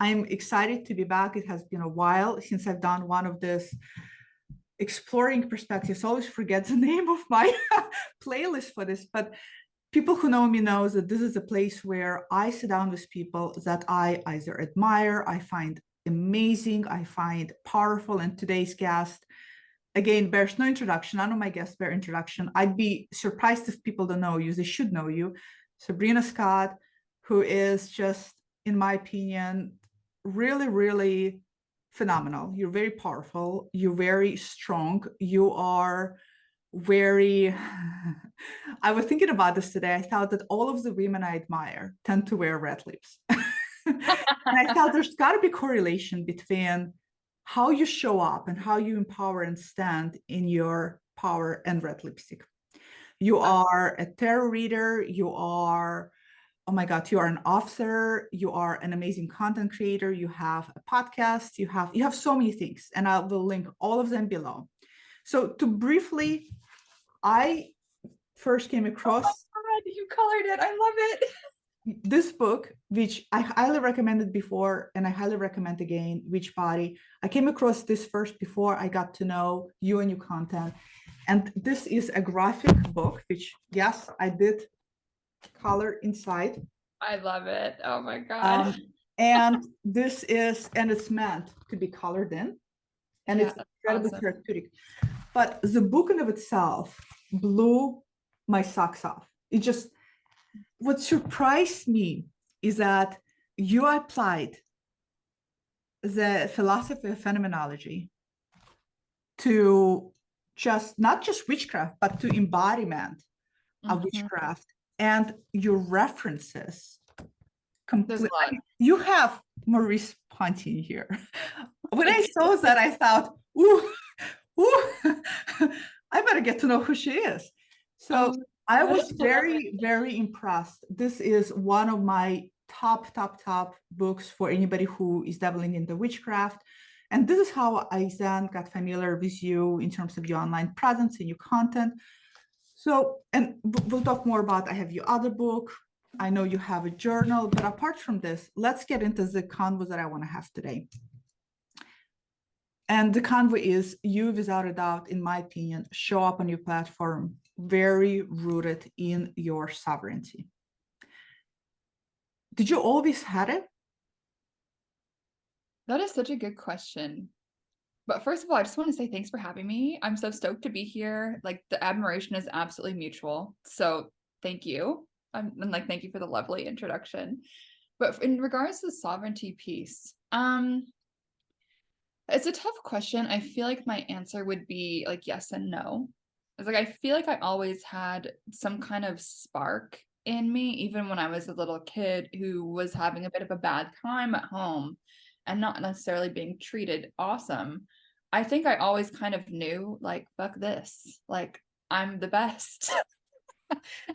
I'm excited to be back. It has been a while since I've done one of this exploring perspectives. I always forget the name of my playlist for this, but people who know me knows that this is a place where I sit down with people that I either admire, I find amazing, I find powerful. And today's guest, again, bears no introduction. None of my guests bear introduction. I'd be surprised if people don't know you. They should know you. Sabrina Scott, who is just, in my opinion, really, really phenomenal. You're very powerful. You're very strong. You are very, I was thinking about this today. I thought that all of the women I admire tend to wear red lips. And I thought there's got to be correlation between how you show up and how you empower and stand in your power and red lipstick. You are a tarot reader. You are, oh my God, you are an author. You are an amazing content creator. You have a podcast. You have so many things, and I will link all of them below. So to briefly, I first came across. Oh my God, you colored it. I love it. This book, which I highly recommended before, and I highly recommend again, Witch Body. I came across this first before I got to know you and your content. And this is a graphic book, which, yes, I did color inside. I love it. Oh my God. And this is, and it's meant to be colored in. And Yeah, it's incredibly awesome. therapeutic. But the book in of itself blew my socks off. It just, what surprised me is that you applied the philosophy of phenomenology to just not just witchcraft, but to embodiment of witchcraft, and your references completely. You have Maurice Ponty here. When I saw that, I thought, ooh, I better get to know who she is. So I was very, very impressed. This is one of my top books for anybody who is dabbling in the witchcraft. And this is how I then got familiar with you in terms of your online presence and your content. So, and we'll talk more about, I have your other book. I know you have a journal, but apart from this, let's get into the convo that I want to have today. And the convo is, you, without a doubt, in my opinion, show up on your platform very rooted in your sovereignty. Did you always had it? That is such a good question. But first of all, I just want to say thanks for having me. I'm so stoked to be here. Like, the admiration is absolutely mutual. So thank you. And like, thank you for the lovely introduction. But in regards to the sovereignty piece, it's a tough question. I feel like my answer would be like yes and no. It's like, I feel like I always had some kind of spark in me, even when I was a little kid who was having a bit of a bad time at home and not necessarily being treated awesome. I think I always kind of knew, like, fuck this, like, I'm the best.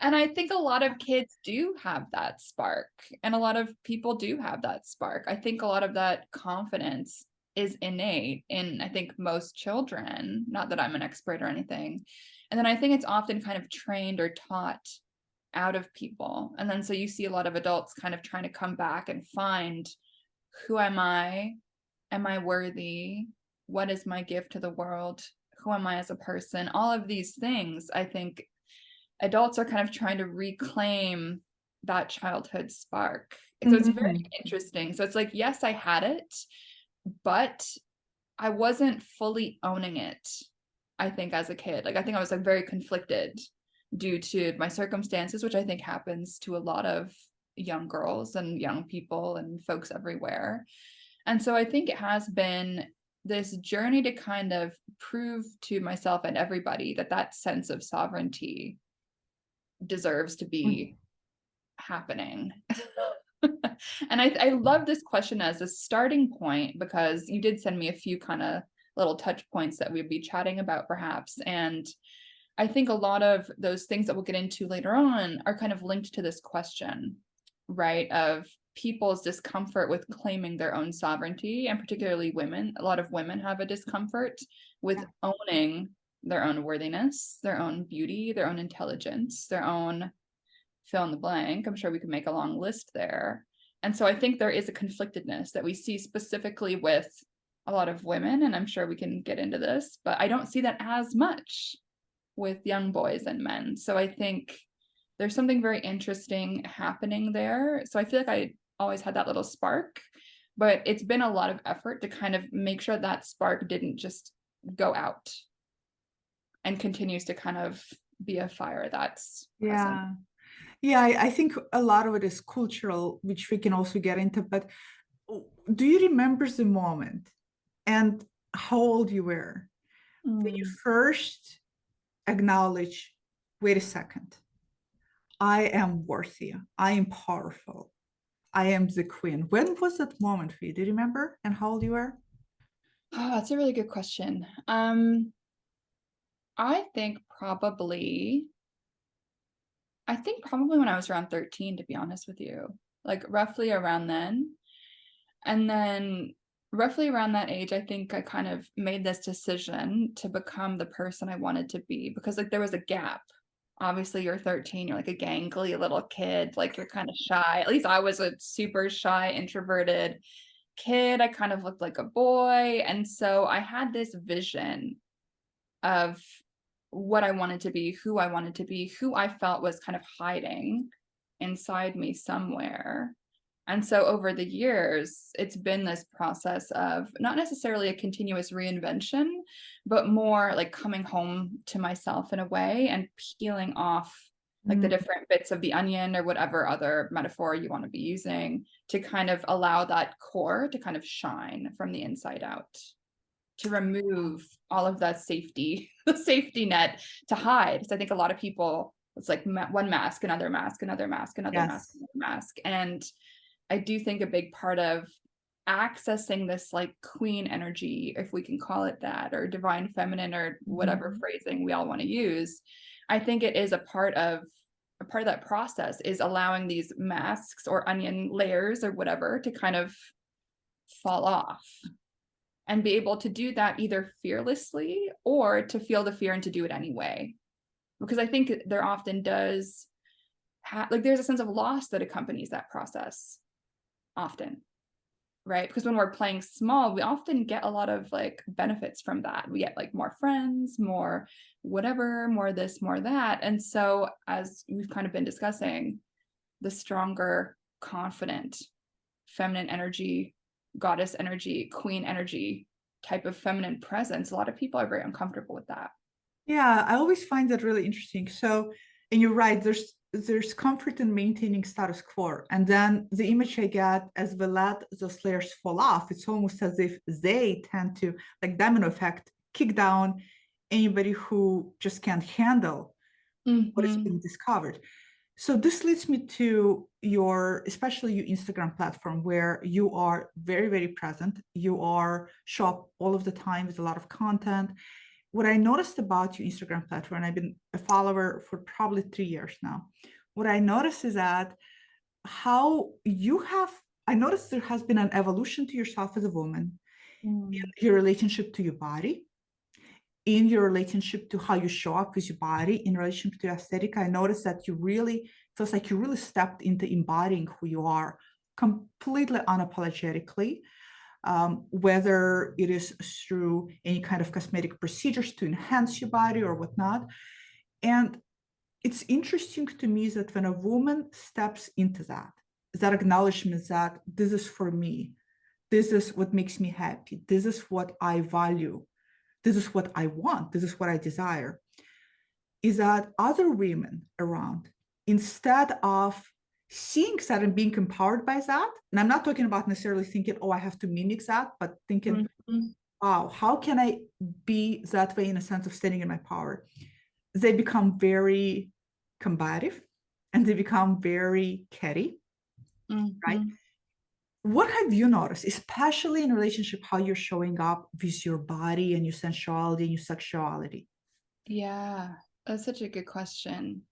And I think a lot of kids do have that spark, and a lot of people do have that spark. I think a lot of that confidence is innate in, I think, most children, not that I'm an expert or anything. And then I think it's often kind of trained or taught out of people. And then so you see a lot of adults kind of trying to come back and find, who am I? Am I worthy? What is my gift to the world? Who am I as a person? All of these things, I think adults are kind of trying to reclaim that childhood spark. And so it's very interesting. So it's like, yes, I had it, but I wasn't fully owning it, I think, as a kid. Like, I think I was like very conflicted due to my circumstances, which I think happens to a lot of young girls and young people and folks everywhere. And so I think it has been this journey to kind of prove to myself and everybody that that sense of sovereignty deserves to be happening. And I love this question as a starting point, because you did send me a few kind of little touch points that we'd be chatting about perhaps. And I think a lot of those things that we'll get into later on are kind of linked to this question, right? Of people's discomfort with claiming their own sovereignty, and particularly women. A lot of women have a discomfort with owning their own worthiness, their own beauty, their own intelligence, their own fill in the blank. I'm sure we could make a long list there. And so I think there is a conflictedness that we see specifically with a lot of women, and I'm sure we can get into this, but I don't see that as much with young boys and men. So I think there's something very interesting happening there. So I feel like I always had that little spark, but it's been a lot of effort to kind of make sure that spark didn't just go out and continues to kind of be a fire that's present. Yeah, I think a lot of it is cultural, which we can also get into, but do you remember the moment and how old you were when you first acknowledge, wait a second, I am worthy, I am powerful, I am the queen? When was that moment for you? Do you remember? And how old you were? Oh, that's a really good question. I think probably when I was around 13, to be honest with you, like roughly around then. And then roughly around that age, I think I kind of made this decision to become the person I wanted to be, because like there was a gap. Obviously, you're 13, you're like a gangly little kid, like you're kind of shy. At least I was a super shy, introverted kid. I kind of looked like a boy. And so I had this vision of what I wanted to be, who I wanted to be, who I felt was kind of hiding inside me somewhere. And so over the years, it's been this process of not necessarily a continuous reinvention, but more like coming home to myself in a way and peeling off like the different bits of the onion or whatever other metaphor you want to be using to kind of allow that core to kind of shine from the inside out, to remove all of that safety, the safety net to hide. So I think a lot of people, it's like one mask, another mask, another mask, another mask, another mask. And I do think a big part of accessing this like queen energy, if we can call it that, or divine feminine, or whatever phrasing we all want to use, I think it is a part of that process is allowing these masks or onion layers or whatever to kind of fall off and be able to do that either fearlessly or to feel the fear and to do it anyway. Because I think there often does like there's a sense of loss that accompanies that process often, right? Because when we're playing small, we often get a lot of like benefits from that. We get like more friends, more whatever, more this, more that. And so as we've kind of been discussing, the stronger, confident, feminine energy, goddess energy, queen energy type of feminine presence, a lot of people are very uncomfortable with that. Yeah, I always find that really interesting. So, and you're right, there's comfort in maintaining status quo. And then the image I get as we let those layers fall off, it's almost as if they tend to, like domino effect, kick down anybody who just can't handle what is being discovered. So this leads me to especially your Instagram platform, where you are very, very present. You are show up all of the time with a lot of content. What I noticed about your Instagram platform, and I've been a follower for probably 3 years now, what I noticed is that I noticed there has been an evolution to yourself as a woman, in your relationship to your body, in your relationship to how you show up with your body, in relation to aesthetic. I noticed that feels like you really stepped into embodying who you are completely unapologetically, whether it is through any kind of cosmetic procedures to enhance your body or whatnot. And it's interesting to me that when a woman steps into that acknowledgement that this is for me, this is what makes me happy, this is what I value, this is what I want, this is what I desire, is that other women around, instead of seeing that and being empowered by that, and I'm not talking about necessarily thinking, oh, I have to mimic that, but thinking, wow, how can I be that way in a sense of standing in my power? They become very combative and they become very catty, right? What have you noticed, especially in relationship, how you're showing up with your body and your sensuality and your sexuality? Yeah, that's such a good question.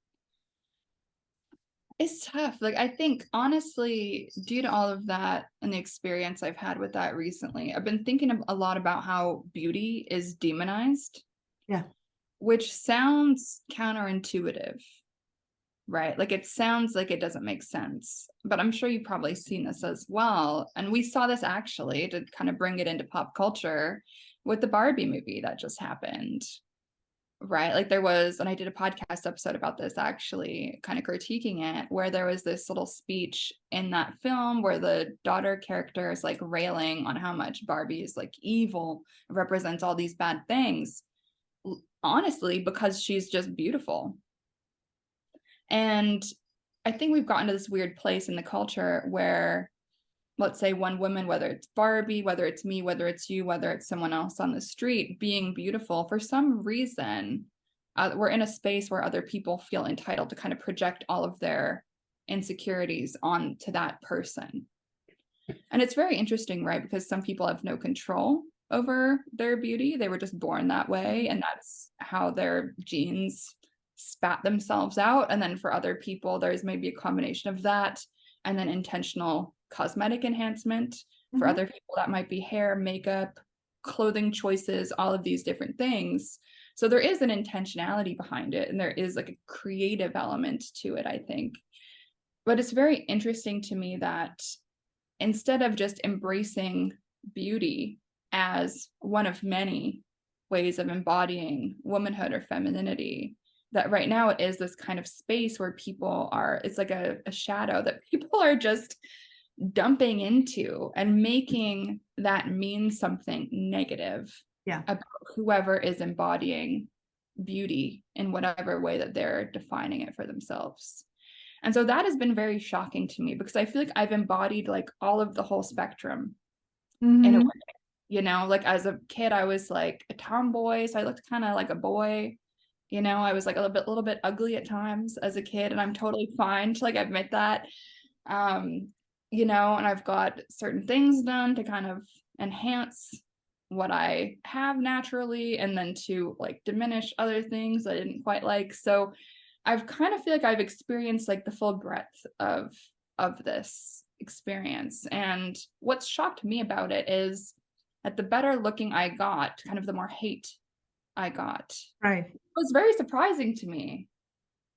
It's tough. Like, I think honestly, due to all of that and the experience I've had with that recently, I've been thinking a lot about how beauty is demonized. Yeah. Which sounds counterintuitive. right? Like it sounds like it doesn't make sense, but I'm sure you've probably seen this as well. And we saw this actually to kind of bring it into pop culture with the Barbie movie that just happened, right? Like there was, and I did a podcast episode about this actually, kind of critiquing it, where there was this little speech in that film where the daughter character is like railing on how much Barbie is like evil, represents all these bad things, honestly, because she's just beautiful. And I think we've gotten to this weird place in the culture where, let's say, one woman, whether it's Barbie, whether it's me, whether it's you, whether it's someone else on the street, being beautiful, for some reason, we're in a space where other people feel entitled to kind of project all of their insecurities onto that person. And it's very interesting, right? Because some people have no control over their beauty. They were just born that way, and that's how their genes spat themselves out. And then for other people, there's maybe a combination of that and then intentional cosmetic enhancement. For other people, that might be hair, makeup, clothing choices, all of these different things. So there is an intentionality behind it, and there is like a creative element to it, I think. But it's very interesting to me that instead of just embracing beauty as one of many ways of embodying womanhood or femininity, that right now it is this kind of space where people are, it's like a shadow that people are just dumping into and making that mean something negative about whoever is embodying beauty in whatever way that they're defining it for themselves. And so that has been very shocking to me, because I feel like I've embodied like all of the whole spectrum in a way. You know, like as a kid, I was like a tomboy, so I looked kind of like a boy. You know, I was like a little bit ugly at times as a kid, and I'm totally fine to like admit that. You know, and I've got certain things done to kind of enhance what I have naturally, and then to like diminish other things I didn't quite like. So I've kind of feel like I've experienced like the full breadth of this experience. And what's shocked me about it is that the better looking I got, kind of the more hate I got. Right. It was very surprising to me,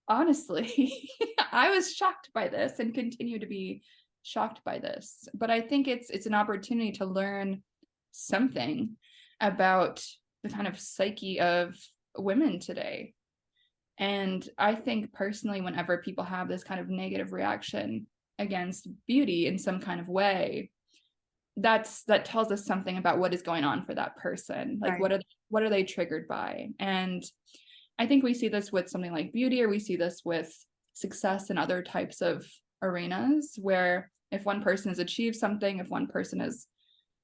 honestly. I was shocked by this and continue to be shocked by this. But I think it's an opportunity to learn something about the kind of psyche of women today. And I think personally, whenever people have this kind of negative reaction against beauty in some kind of way, that tells us something about what is going on for that person. Like what are they triggered by? And I think we see this with something like beauty, or we see this with success in other types of arenas, where if one person has achieved something, if one person has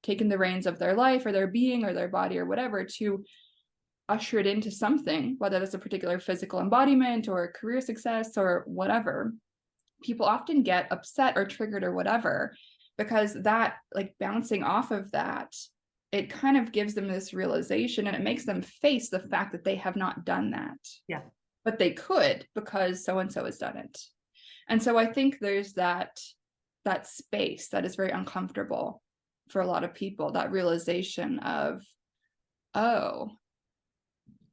taken the reins of their life or their being or their body or whatever to usher it into something, whether that's a particular physical embodiment or career success or whatever, people often get upset or triggered or whatever, because that, like, bouncing off of that, it kind of gives them this realization, and it makes them face the fact that they have not done that. Yeah. But they could, because so and so has done it. And so I think there's that space that is very uncomfortable for a lot of people, that realization of, oh,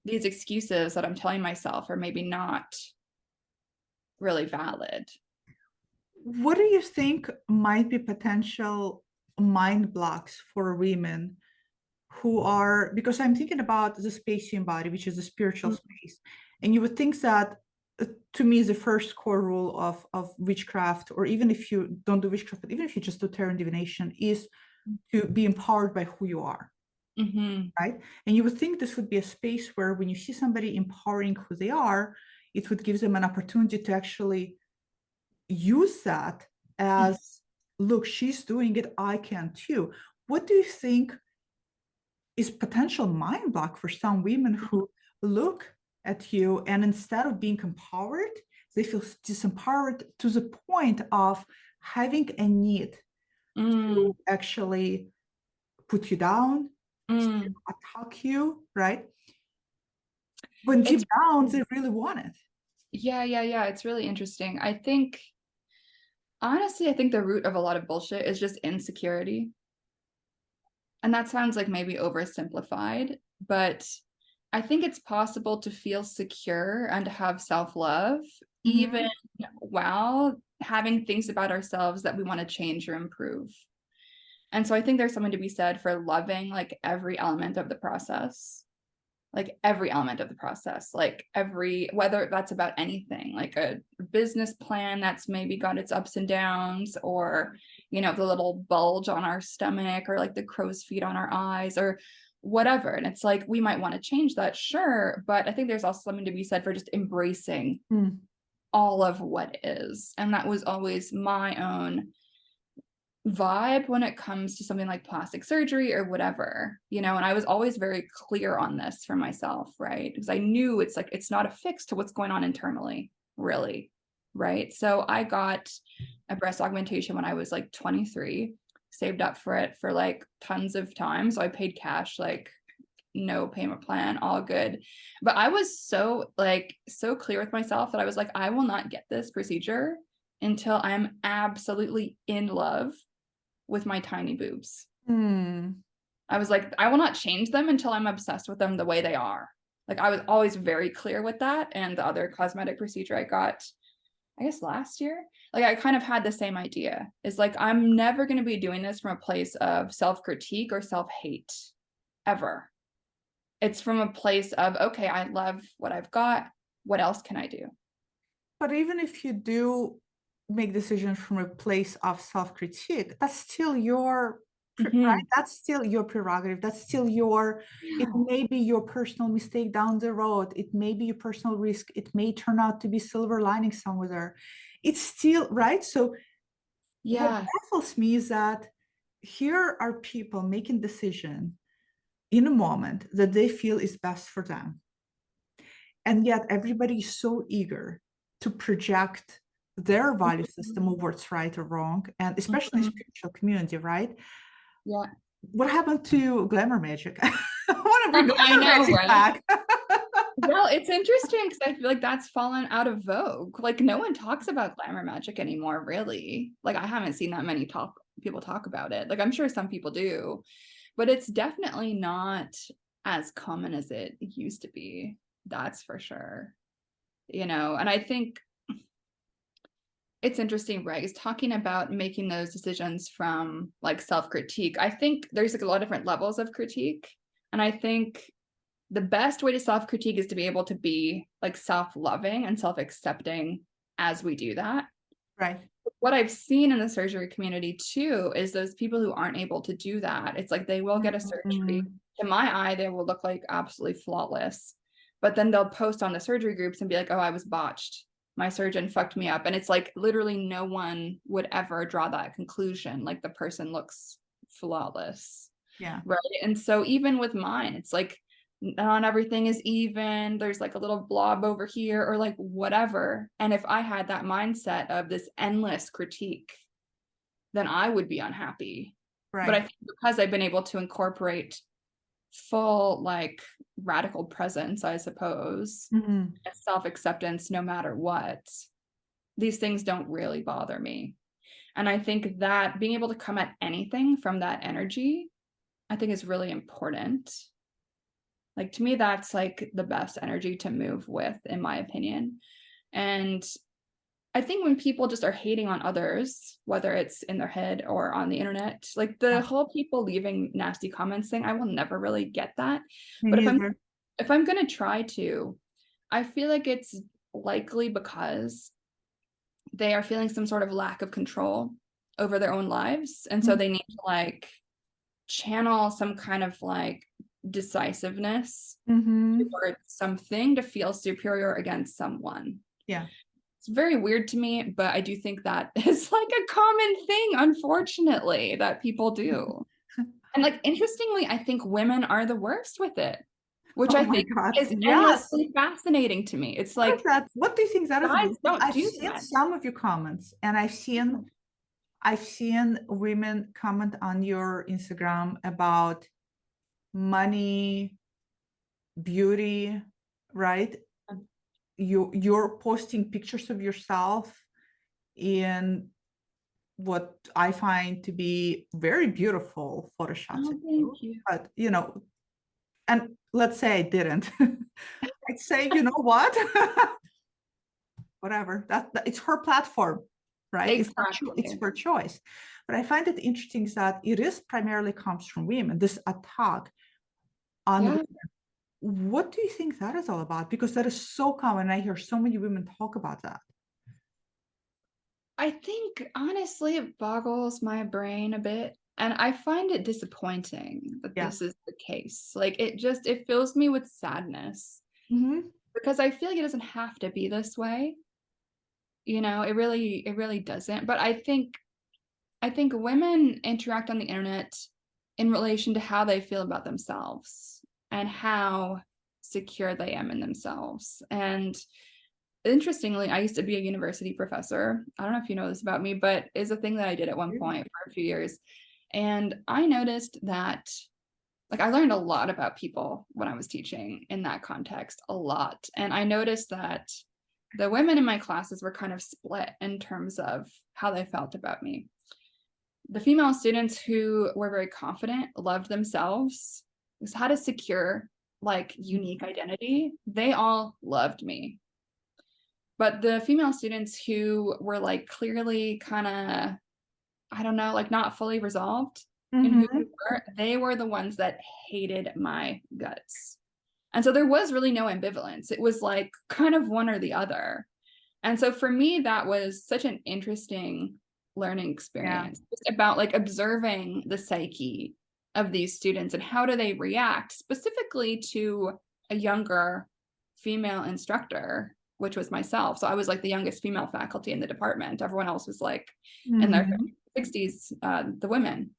these excuses that I'm telling myself are maybe not really valid. What do you think might be potential mind blocks for women who are, because I'm thinking about the space you embody, which is a spiritual space, and you would think that, to me, the first core rule of witchcraft, or even if you don't do witchcraft, but even if you just do tarot and divination, is to be empowered by who you are. Right? And you would think this would be a space where when you see somebody empowering who they are, it would give them an opportunity to actually use that as, look, she's doing it, I can too. What do you think is potential mind block for some women who look at you, and instead of being empowered, they feel disempowered to the point of having a need to actually put you down, to attack you, right? When deep down they really want it. Yeah. It's really interesting. I think, honestly, I think the root of a lot of bullshit is just insecurity. And that sounds like maybe oversimplified, but I think it's possible to feel secure and to have self-love, even Mhm. while having things about ourselves that we want to change or improve. And so I think there's something to be said for loving like every element of the process, like every element of the process, like every, whether that's about anything, like a business plan that's maybe got its ups and downs, or, you know, the little bulge on our stomach, or like the crow's feet on our eyes, or whatever. And it's like, we might want to change that, sure. But I think there's also something to be said for just embracing Mm. all of what is. And that was always my own vibe when it comes to something like plastic surgery or whatever, you know. And I was always very clear on this for myself, right? Because I knew it's like, it's not a fix to what's going on internally, really, right? So I got a breast augmentation when I was like 23, saved up for it for like tons of time. So I paid cash, like no payment plan, all good. But I was so like so clear with myself that I was like, I will not get this procedure until I'm absolutely in love with my tiny boobs. Mm. I was like, I will not change them until I'm obsessed with them the way they are. Like, I was always very clear with that. And the other cosmetic procedure I got, I guess last year, like I kind of had the same idea. Is like, I'm never going to be doing this from a place of self-critique or self-hate ever. It's from a place of, okay, I love what I've got. What else can I do? But even if you do make decisions from a place of self-critique, that's still your right. Mhm. That's still your prerogative. That's still your. It Yeah. may be your personal mistake down the road. It may be your personal risk. It may turn out to be silver lining somewhere there. It's still right. So what Yeah. baffles me is that here are people making decision in a moment that they feel is best for them, and yet everybody is so eager to project their value system of what's right or wrong, and especially in Mhm. spiritual community, right? Yeah. What happened to glamour magic? I want to bring I glamour know, magic right? back. Well, it's interesting because I feel like that's fallen out of vogue. Like no one talks about glamour magic anymore, really. Like I haven't seen that many people talk about it. Like I'm sure some people do, but it's definitely not as common as it used to be. That's for sure. You know, and I think it's interesting, right? Is talking about making those decisions from like self-critique. I think there's like a lot of different levels of critique. And I think the best way to self-critique is to be able to be like self-loving and self-accepting as we do that. Right. What I've seen in the surgery community too is those people who aren't able to do that. It's like they will get a surgery. Mm, To my eye, they will look like absolutely flawless. But then they'll post on the surgery groups and be like, oh, I was botched. My surgeon fucked me up. And it's like literally no one would ever draw that conclusion. Like the person looks flawless. yeah. Right. And so even with mine, it's like not everything is even. There's like a little blob over here or like whatever. And if I had that mindset of this endless critique, then I would be unhappy. But I Right. think because I've been able to incorporate full like radical presence, I suppose, Mhm. self-acceptance no matter what, these things don't really bother me. And I think that being able to come at anything from that energy, I think is really important. Like to me, that's like the best energy to move with, in my opinion. And I think when people just are hating on others, whether it's in their head or on the internet, like the Yeah. whole people leaving nasty comments thing, I will never really get that. Me But neither. if I'm gonna try to, I feel like it's likely because they are feeling some sort of lack of control over their own lives. And so Mhm. they need to like channel some kind of like decisiveness Mhm. towards something to feel superior against someone. Yeah. It's very weird to me, but I do think that is like a common thing, unfortunately, that people do. And like interestingly, I think women are the worst with it, which Oh I my think God. is Yes. endlessly fascinating to me. It's What is like that? What do you think that is guys about? don't I've do seen that. some of your comments, and I've seen women comment on your Instagram about money, beauty, right? You're posting pictures of yourself in what I find to be very beautiful photoshots Oh, of thank you. you. But and let's say I didn't, I'd say, you know what? Whatever, it's her platform, right? It's her choice. But I find it interesting that it is primarily comes from women, this attack on women. What do you think that is all about? Because that is so common. I hear so many women talk about that. I think honestly it boggles my brain a bit, and I find it disappointing that this is the case. Like it fills me with sadness, because I feel like it doesn't have to be this way. You know, it really doesn't. But I think women interact on the internet in relation to how they feel about themselves and how secure they am in themselves. And interestingly, I used to be a university professor. I don't know if you know this about me, but it's a thing that I did at one point for a few years. And I noticed that, like, I learned a lot about people when I was teaching in that context, a lot. And I noticed that the women in my classes were kind of split in terms of how they felt about me. The female students who were very confident, loved themselves, had a secure, like, unique identity, they all loved me. But the female students who were like clearly kind of, I don't know, like not fully resolved in who they were the ones that hated my guts. And so there was really no ambivalence. It was like kind of one or the other. And so for me, that was such an interesting learning experience, just about like observing the psyche of these students and how do they react specifically to a younger female instructor, which was myself. So I was like the youngest female faculty in the department. Everyone else was like in their 60s, the women.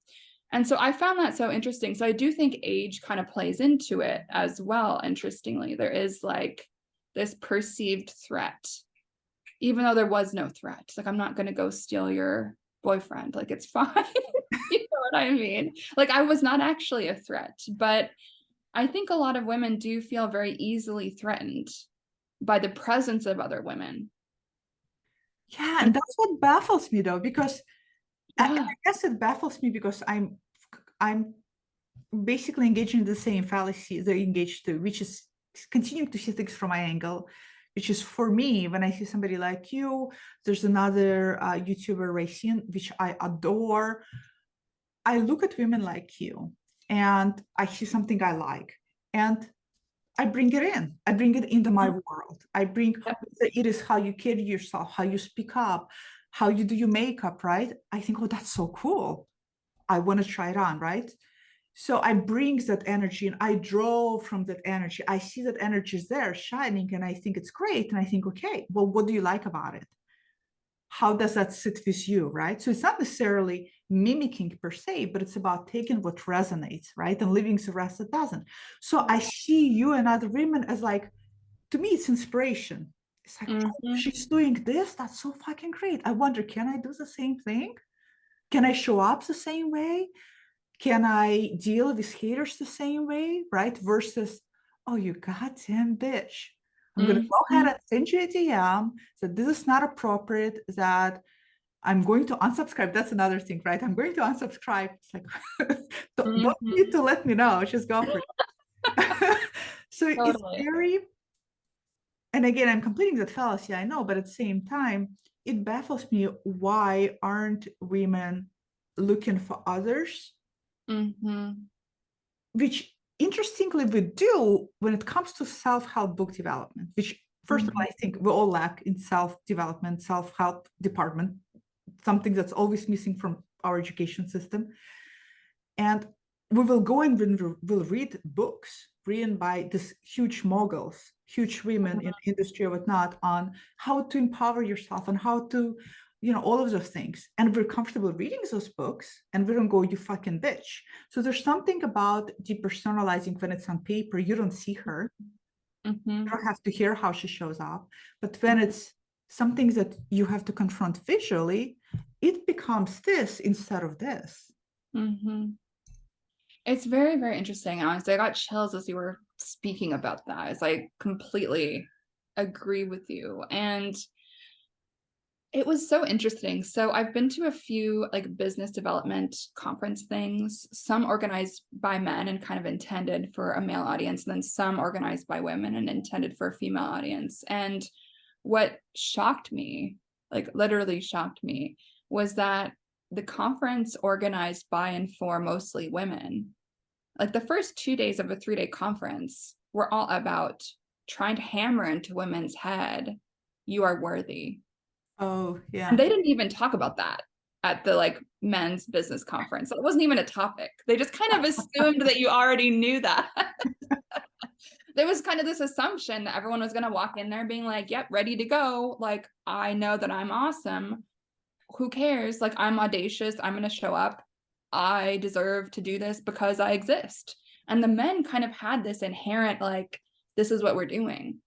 And so I found that so interesting. So I do think age kind of plays into it as well. Interestingly, there is like this perceived threat, even though there was no threat. Like, I'm not going to go steal your boyfriend. Like, it's fine. You know what I mean? Like, I was not actually a threat, but I think a lot of women do feel very easily threatened by the presence of other women. Yeah, and that's what baffles me though, because I guess it baffles me because I'm basically engaging in the same fallacy they're engaged to, which is continuing to see things from my angle, which is, for me, when I see somebody like you, there's another YouTuber, Racine, which I adore. I look at women like you and I see something I like, and I bring it in. I bring it into my world. I bring it is how you carry yourself, how you speak up, how you do your makeup, right? I think, oh, that's so cool. I want to try it on, right? So I bring that energy and I draw from that energy. I see that energy is there shining and I think it's great. And I think, okay, well, what do you like about it? How does that sit with you, right? So it's not necessarily mimicking per se, but it's about taking what resonates, right? And leaving the rest that doesn't. So I see you and other women as like, to me, it's inspiration. It's like, oh, she's doing this. That's so fucking great. I wonder, can I do the same thing? Can I show up the same way? Can I deal with haters the same way, right? Versus, oh, you goddamn bitch. I'm going to go ahead and send you a DM that this is not appropriate, that I'm going to unsubscribe. That's another thing, right? I'm going to unsubscribe. It's like, don't need to let me know. Just go for it. So it's very, and again, I'm completing that fallacy, I know, but at the same time, it baffles me, why aren't women looking for others? Which, interestingly, we do when it comes to self-help book development, which, first of all, I think we all lack in self-development, self-help department, something that's always missing from our education system. And we will go and we'll read books written by these huge moguls, huge women in the industry or whatnot, on how to empower yourself and how to, you know, all of those things. And we're comfortable reading those books and we don't go, you fucking bitch. So there's something about depersonalizing when it's on paper. You don't see her. You don't have to hear how she shows up. But when it's something that you have to confront visually, it becomes this instead of this. It's very, very interesting. Honestly, I got chills as you were speaking about that, as I completely agree with you. And It was so interesting. So I've been to a few like business development conference things, some organized by men and kind of intended for a male audience, and then some organized by women and intended for a female audience. And what shocked me, like literally shocked me, was that the conference organized by and for mostly women, like the first 2 days of a 3-day conference were all about trying to hammer into women's head, you are worthy. Oh, And yeah. they didn't even talk about that at the like men's business conference. It wasn't even a topic. They just kind of assumed that you already knew that. There was kind of this assumption that everyone was going to walk in there being like, yep, ready to go. Like, I know that I'm awesome. Who cares? Like, I'm audacious. I'm going to show up. I deserve to do this because I exist. And the men kind of had this inherent, like, this is what we're doing.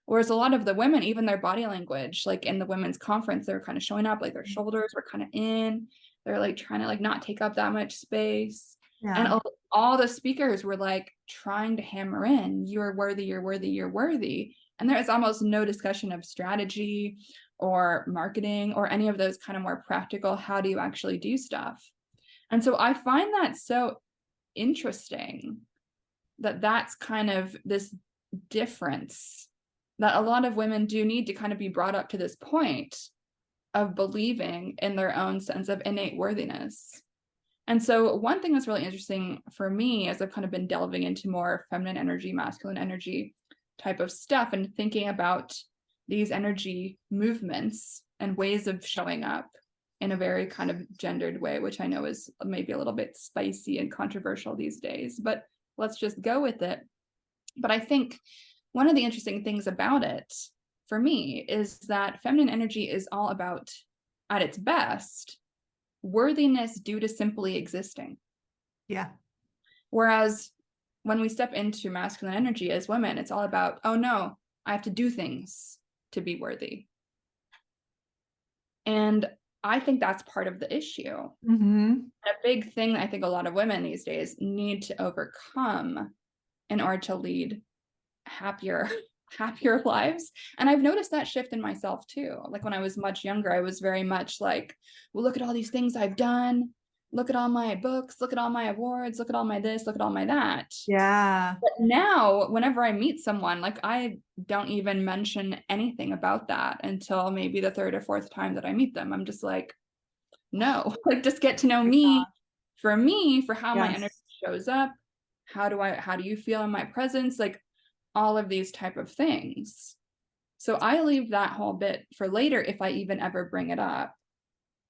Whereas a lot of the women, even their body language, like in the women's conference, they were kind of showing up, like their shoulders were kind of in. They're like trying to like not take up that much space. And Yeah. all the speakers were like trying to hammer in, you're worthy, you're worthy, you're worthy. And there is almost no discussion of strategy or marketing or any of those kind of more practical, how do you actually do stuff? And so I find that so interesting that that's kind of this difference that a lot of women do need to kind of be brought up to this point of believing in their own sense of innate worthiness. And so one thing that's really interesting for me as I've kind of been delving into more feminine energy, masculine energy type of stuff and thinking about these energy movements and ways of showing up in a very kind of gendered way, which I know is maybe a little bit spicy and controversial these days, but let's just go with it. But I think one of the interesting things about it for me is that feminine energy is all about, at its best, worthiness due to simply existing. Yeah. Whereas when we step into masculine energy as women, it's all about, oh no, I have to do things to be worthy. And I think that's part of the issue. Mm-hmm. A big thing I think a lot of women these days need to overcome in order to lead happier lives. And I've noticed that shift in myself too. Like when I was much younger, I was very much like, well, look at all these things I've done. Look at all my books, look at all my awards, look at all my this, look at all my that. Yeah. But now, whenever I meet someone, like I don't even mention anything about that until maybe the third or fourth time that I meet them. I'm just like, no, like just get to know me, for how my energy Yes. shows up. How do you feel in my presence? Like all of these type of things. So I leave that whole bit for later if I even ever bring it up.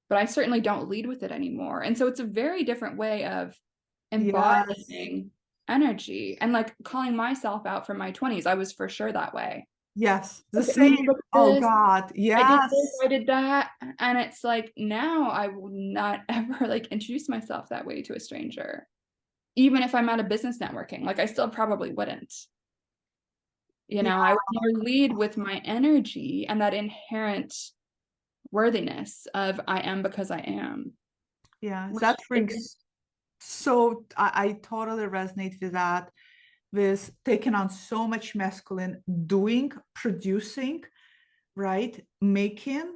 But I certainly don't lead with it anymore. And so it's a very different way of Yes. embodying energy and like calling myself out from my 20s. I was for sure that way. Yes. The Look at me, same. look at Oh this. God. I did this, Yes. I did that. And it's like now I will not ever like introduce myself that way to a stranger. Even if I'm at a business networking, like I still probably wouldn't. You Yeah. know, I would more lead with my energy and that inherent worthiness of I am because I am. Yeah. Which That is, brings so I totally resonate with that, with taking on so much masculine, doing, producing, right? Making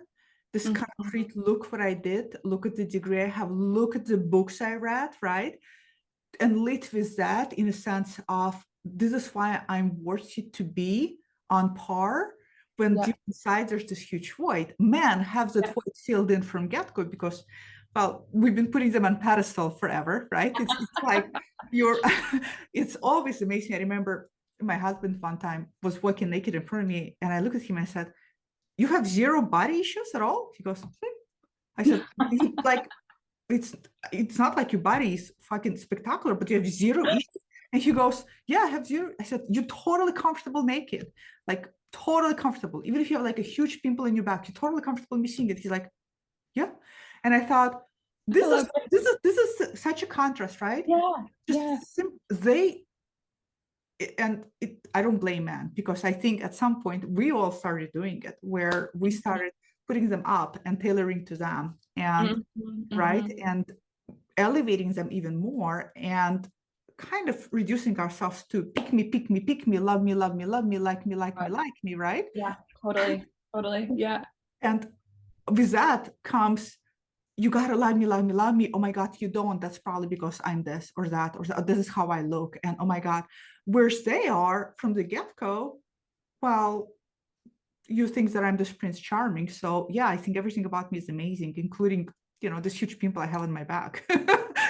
this concrete, look what I did, look at the degree I have, look at the books I read, right? And lead with that in a sense of this is why I'm worthy to be on par. When yeah, deep inside there's this huge void. Men have that yeah. void sealed in from get-go because, well, we've been putting them on pedestal forever, right? It's like you're it's always amazing. I remember my husband one time was walking naked in front of me and I looked at him and I said, you have zero body issues at all? He goes, I said, like, it's not like your body is fucking spectacular, but you have zero issues. And he goes, yeah, I have zero. I said, you're totally comfortable naked, like totally comfortable. Even if you have like a huge pimple in your back, you're totally comfortable me seeing it. He's like, yeah. And I thought, I love it. this is such a contrast, right? Yeah, Just yeah. I don't blame men because I think at some point we all started doing it where we started putting them up and tailoring to them and right and elevating them even more and kind of reducing ourselves to pick me, love me, love me, love me, like me, like me, like me, right? Yeah, totally, yeah. And with that comes, you gotta love me, love me, love me. Oh my God, you don't. That's probably because I'm this or that, or this is how I look. And oh my God, whereas they are from the get-go, well, you think that I'm this Prince Charming. So yeah, I think everything about me is amazing, including, this huge pimple I have on my back.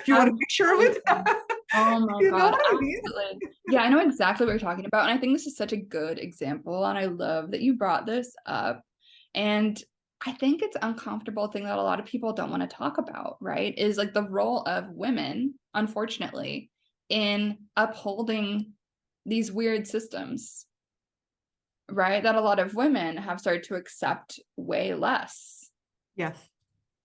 You want a picture of it? Absolutely. Oh my You know God, what I mean? absolutely. Yeah, I know exactly what you're talking about. And I think this is such a good example. And I love that you brought this up. And I think it's an uncomfortable thing that a lot of people don't want to talk about, right? Is like the role of women, unfortunately, in upholding these weird systems, right? That a lot of women have started to accept way less. Yes.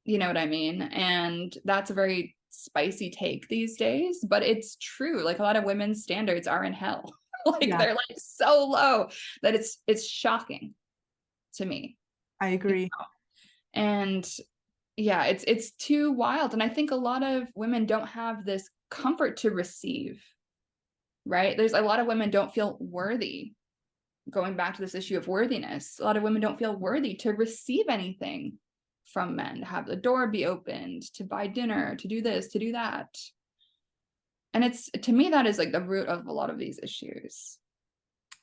You know what I mean? And that's a very spicy take these days, but it's true. Like a lot of women's standards are in hell. Like Yeah, they're like so low that it's shocking to me. I agree. And yeah, it's too wild. And I think a lot of women don't have this comfort to receive, right? There's a lot of women don't feel worthy. Going back to this issue of worthiness, a lot of women don't feel worthy to receive anything from men, to have the door be opened, to buy dinner, to do this, to do that. And it's, to me, that is like the root of a lot of these issues.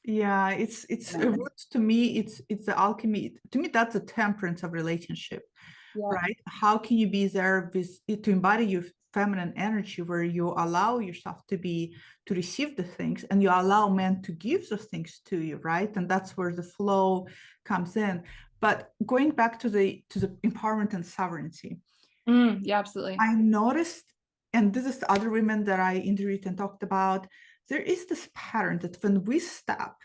Yeah, it's Yeah. to me, it's the alchemy. To me, that's the temperance of relationship, Yeah. right? How can you be there to embody your feminine energy, where you allow yourself to receive the things, and you allow men to give those things to you, right? And that's where the flow comes in. But going back to the empowerment and sovereignty, Yeah, absolutely. I noticed, and this is the other women that I interviewed and talked about, there is this pattern that when we step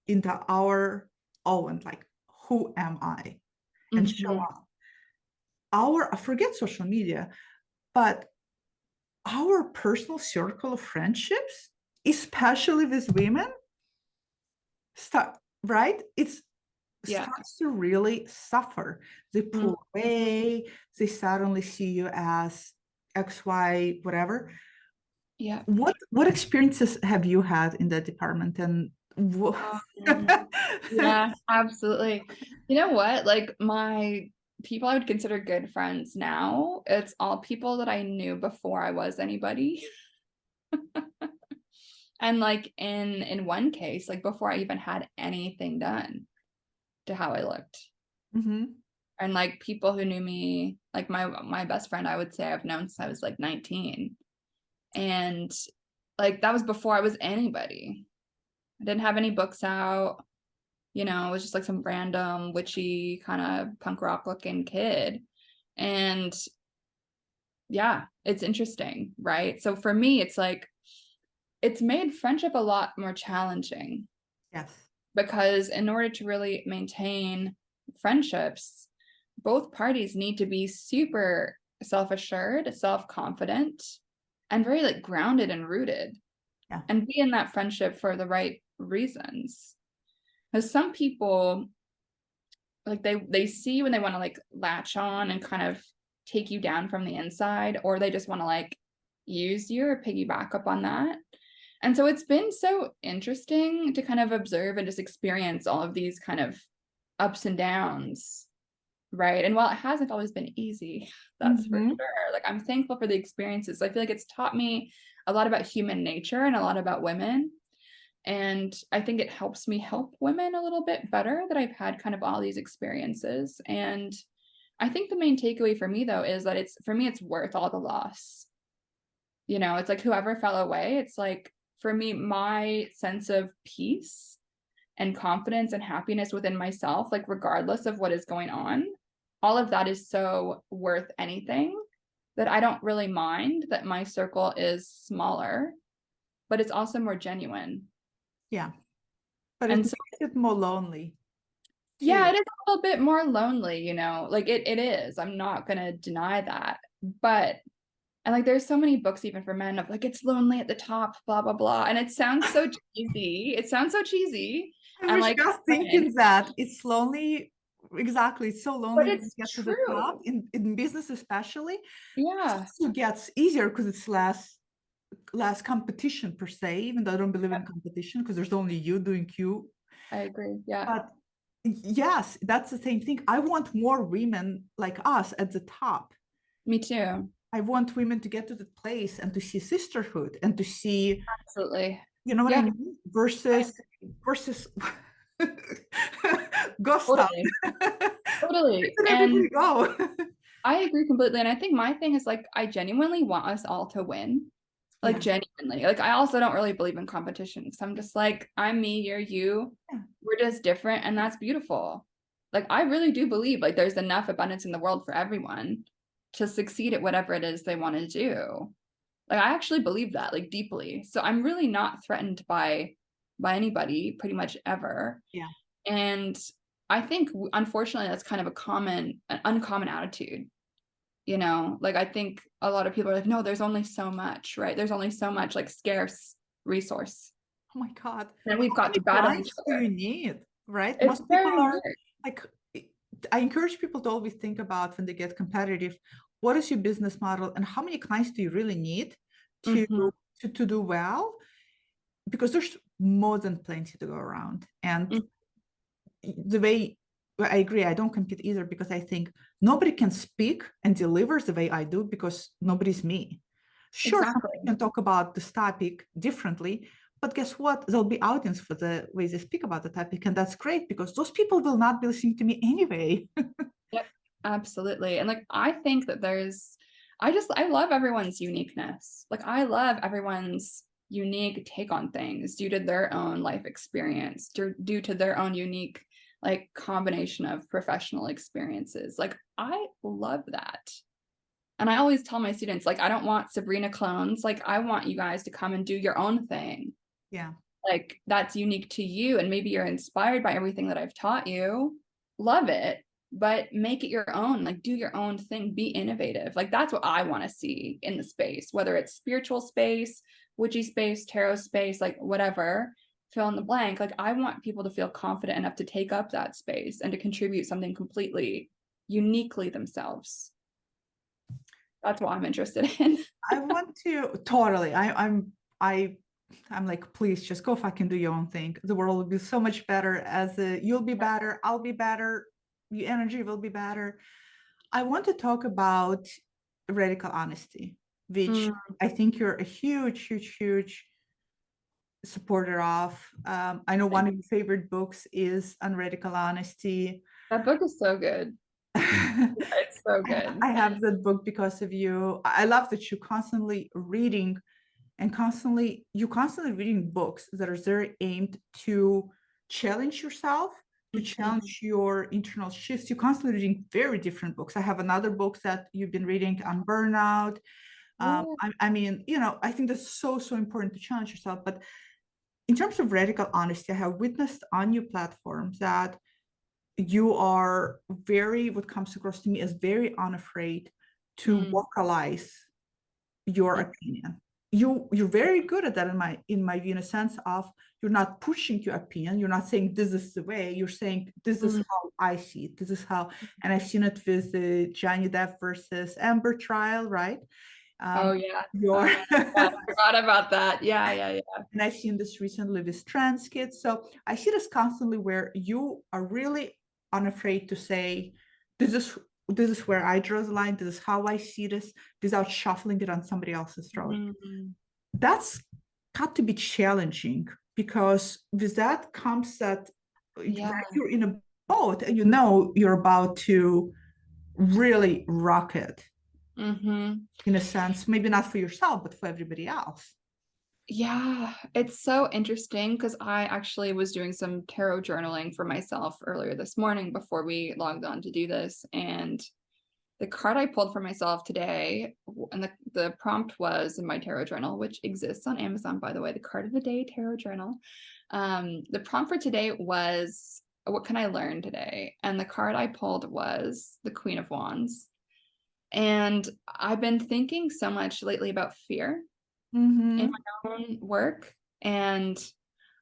into our own, like, who am I? And show Mhm. up, I forget social media, but our personal circle of friendships, especially with women, right? It's Yeah. starts to really suffer. They Mm. pull away, they suddenly see you as XY, whatever. Yeah. What experiences have you had in that department? And Yeah, absolutely. You know what? Like my people I would consider good friends now, it's all people that I knew before I was anybody. And like in one case, like before I even had anything done to how I looked. Mhm. And like people who knew me, like my best friend, I would say I've known since I was like 19. And like that was before I was anybody. I didn't have any books out. It was just like some random witchy kind of punk rock looking kid. And yeah, it's interesting, right? So for me, it's like it's made friendship a lot more challenging Yes. because in order to really maintain friendships, both parties need to be super self-assured, self-confident, and very like grounded and rooted, Yeah. and be in that friendship for the right reasons. Because some people like they see you and they want to like latch on and kind of take you down from the inside, or they just want to like use you or piggyback up on that. And so it's been so interesting to kind of observe and just experience all of these kind of ups and downs, right? And while it hasn't always been easy, that's for Mhm. sure, like I'm thankful for the experiences. I feel like it's taught me a lot about human nature and a lot about women. And I think it helps me help women a little bit better that I've had kind of all these experiences. And I think the main takeaway for me though is that it's, for me, it's worth all the loss. It's like whoever fell away, it's like for me, my sense of peace and confidence and happiness within myself, like regardless of what is going on, all of that is so worth anything that I don't really mind that my circle is smaller, but it's also more genuine. Yeah. But it And so makes it more lonely yeah, too. it is a little bit more lonely, like it is. I'm not gonna deny that. But and like there's so many books even for men of like it's lonely at the top, blah blah blah. And it sounds so cheesy. It sounds so cheesy. I And was like just granted, thinking that it's lonely. Exactly. It's so but lonely when you it's get to the top, true. in business especially. It Yeah. also gets easier because it's less competition per se, even though I don't believe in competition because there's only you doing you. I agree. Yeah. But Yes, that's the same thing. I want more women like us at the top. Me too. I want women to get to the place and to see sisterhood and to see, Absolutely. you know what I Yeah, mean? I Versus ghost town. totally. Where Totally. did And everybody go? I agree completely. And I think my thing is like, I genuinely want us all to win. Like, Yeah, genuinely. Like, I also don't really believe in competition. So I'm just like, I'm me, you're you. yeah, We're just different. And that's beautiful. Like, I really do believe like there's enough abundance in the world for everyone to succeed at whatever it is they want to do. Like, I actually believe that, like, deeply. So I'm really not threatened by anybody pretty much ever. yeah. And I think unfortunately that's kind of an uncommon attitude. Like, I think a lot of people are like, no, there's only so much, right? There's only so much like scarce resource. Oh my God. And we've How got many to battle each clients do other. you need, right? It's Most people very are hard. like, I encourage people to always think about when they get competitive, what is your business model and how many clients do you really need to Mhm. to do well? Because there's more than plenty to go around. And Mm, the way well, I agree, I don't compete either because I think nobody can speak and deliver the way I do because nobody's me. Sure, somebody exactly. can talk about this topic differently, but guess what? There'll be audience for the way they speak about the topic, and that's great because those people will not be listening to me anyway. Yep, absolutely. And like, I think that I love everyone's uniqueness. Like, I love everyone's unique take on things due to their own life experience, due to their own unique like combination of professional experiences. Like, I love that. And I always tell my students, like, I don't want Sabrina clones. Like, I want you guys to come and do your own thing. Yeah, Like, that's unique to you. And maybe you're inspired by everything that I've taught you. Love it, but make it your own. Like, do your own thing, be innovative. Like, that's what I want to see in the space, whether it's spiritual space, witchy space, tarot space, like whatever, fill in the blank. Like, I want people to feel confident enough to take up that space and to contribute something completely uniquely themselves. That's what I'm interested in. I want to totally. I'm like, please just go fucking do your own thing. The world will be so much better you'll be better, I'll be better, your energy will be better. I want to talk about radical honesty, which Mm, I think you're a huge, huge, huge supporter of. I know one of your favorite books is on radical honesty. that book is so good. I It's so good. have that book because of you. I love that you're constantly reading and you're constantly reading books that are very aimed to challenge yourself, to Mhm. challenge your internal shifts. You're constantly reading very different books. I have another book that you've been reading on burnout. Yeah. I mean, I think that's so, so important to challenge yourself. But in terms of radical honesty, I have witnessed on your platforms that you are what comes across to me as very unafraid to Mm, vocalize your mm, opinion. You're very good at that in my view, in a sense of you're not pushing your opinion. You're not saying this is the way. You're saying this is mm. how I see it. This is how, and I've seen it with the Johnny Depp versus Amber trial, right? Oh Um, yeah. Oh your yeah. I forgot about that. Yeah, yeah, yeah. and I've seen this recently with trans kids. So I see this constantly where you are really unafraid to say, this is where I draw the line, this is how I see this, without shuffling it on somebody else's throat. Mhm. That's got to be challenging because with that comes that Yeah. you're in a boat and you're about to really rock it Hmm. in a sense, maybe not for yourself, but for everybody else. Yeah, it's so interesting because I actually was doing some tarot journaling for myself earlier this morning before we logged on to do this. And the card I pulled for myself today, and the prompt was in my tarot journal, which exists on Amazon, by the way, the card of the day tarot journal. The prompt for today was, what can I learn today? And the card I pulled was the Queen of Wands. And I've been thinking so much lately about fear in Mm-hmm. my own work. And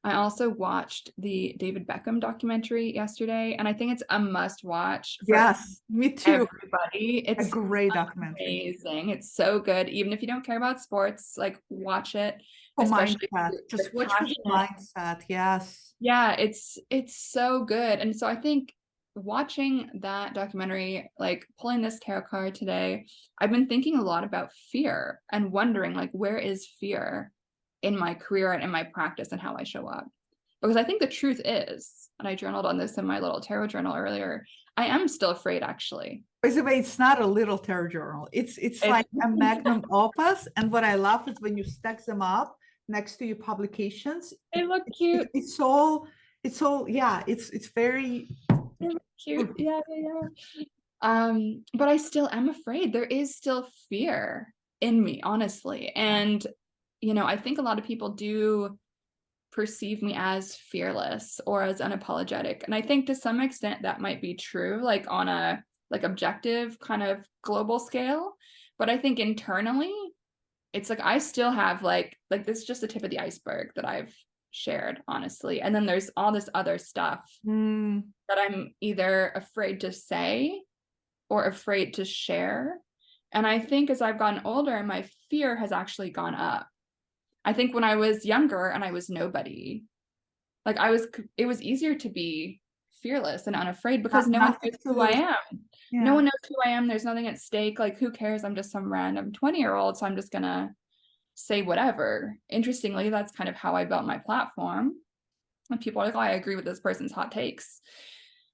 I also watched the David Beckham documentary yesterday, and I think it's a must watch for Yes, me too. everybody. A It's great documentary. amazing. It's so good. Even if you don't care about sports, like watch it, For especially if mindset, you're just watch for the passionate. mindset. Yes. Yeah, it's so good. And so I think watching that documentary, like pulling this tarot card today, I've been thinking a lot about fear and wondering like where is fear in my career and in my practice and how I show up. Because I think the truth is, and I journaled on this in my little tarot journal earlier, I am still afraid actually. By the way, it's not a little tarot journal. It's It's like a magnum opus. And what I love is when you stack them up next to your publications. they look cute. It's all yeah. It's very They look cute. Yeah, yeah, yeah. But I still am afraid. There is still fear in me, honestly. And you know, I think a lot of people do perceive me as fearless or as unapologetic. And I think to some extent that might be true, like on a like objective kind of global scale. But I think internally, it's like I still have like this is just the tip of the iceberg that I've shared, honestly. And then there's all this other stuff that I'm either afraid to say or afraid to share. And I think as I've gotten older, my fear has actually gone up. I think when I was younger and I was nobody, like it was easier to be fearless and unafraid because no one knows who I am. Yeah. No one knows who I am. There's nothing at stake. Like, who cares? I'm just some random 20-year-old. So I'm just going to say whatever. Interestingly, that's kind of how I built my platform. And people are like, oh, I agree with this person's hot takes.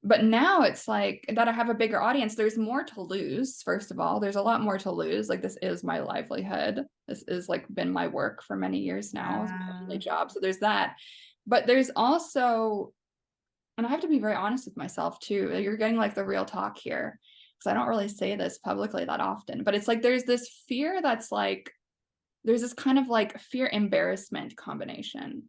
But now it's like that I have a bigger audience. There's more to lose. First of all, there's a lot more to lose. Like, this is my livelihood. This is like been my work for many years now. It's my only job. So there's that. But there's also, and I have to be very honest with myself too. You're getting like the real talk here, because I don't really say this publicly that often. But it's like there's this fear that's like, there's this kind of like fear embarrassment combination,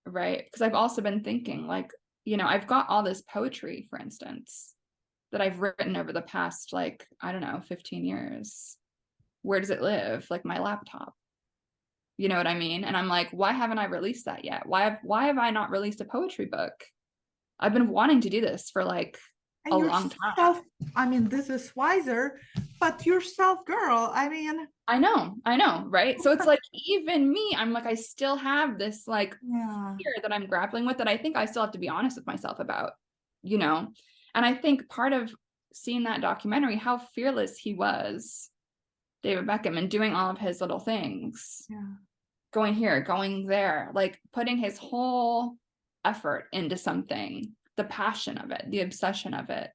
right? Because I've also been thinking like, you know, I've got all this poetry, for instance, that I've written over the past, like, I don't know, 15 years. Where does it live? Like my laptop. You know what I mean? And I'm like, why haven't I released that yet? Why have I not released a poetry book? I've been wanting to do this for like a long time. I mean, this is wiser, but you're self girl. I mean, I know, right? So it's like, even me, I'm like, I still have this like fear that I'm grappling with that I think I still have to be honest with myself about, you know? And I think part of seeing that documentary, how fearless he was, David Beckham, and doing all of his little things, going here, going there, like putting his whole effort into something, the passion of it, the obsession of it.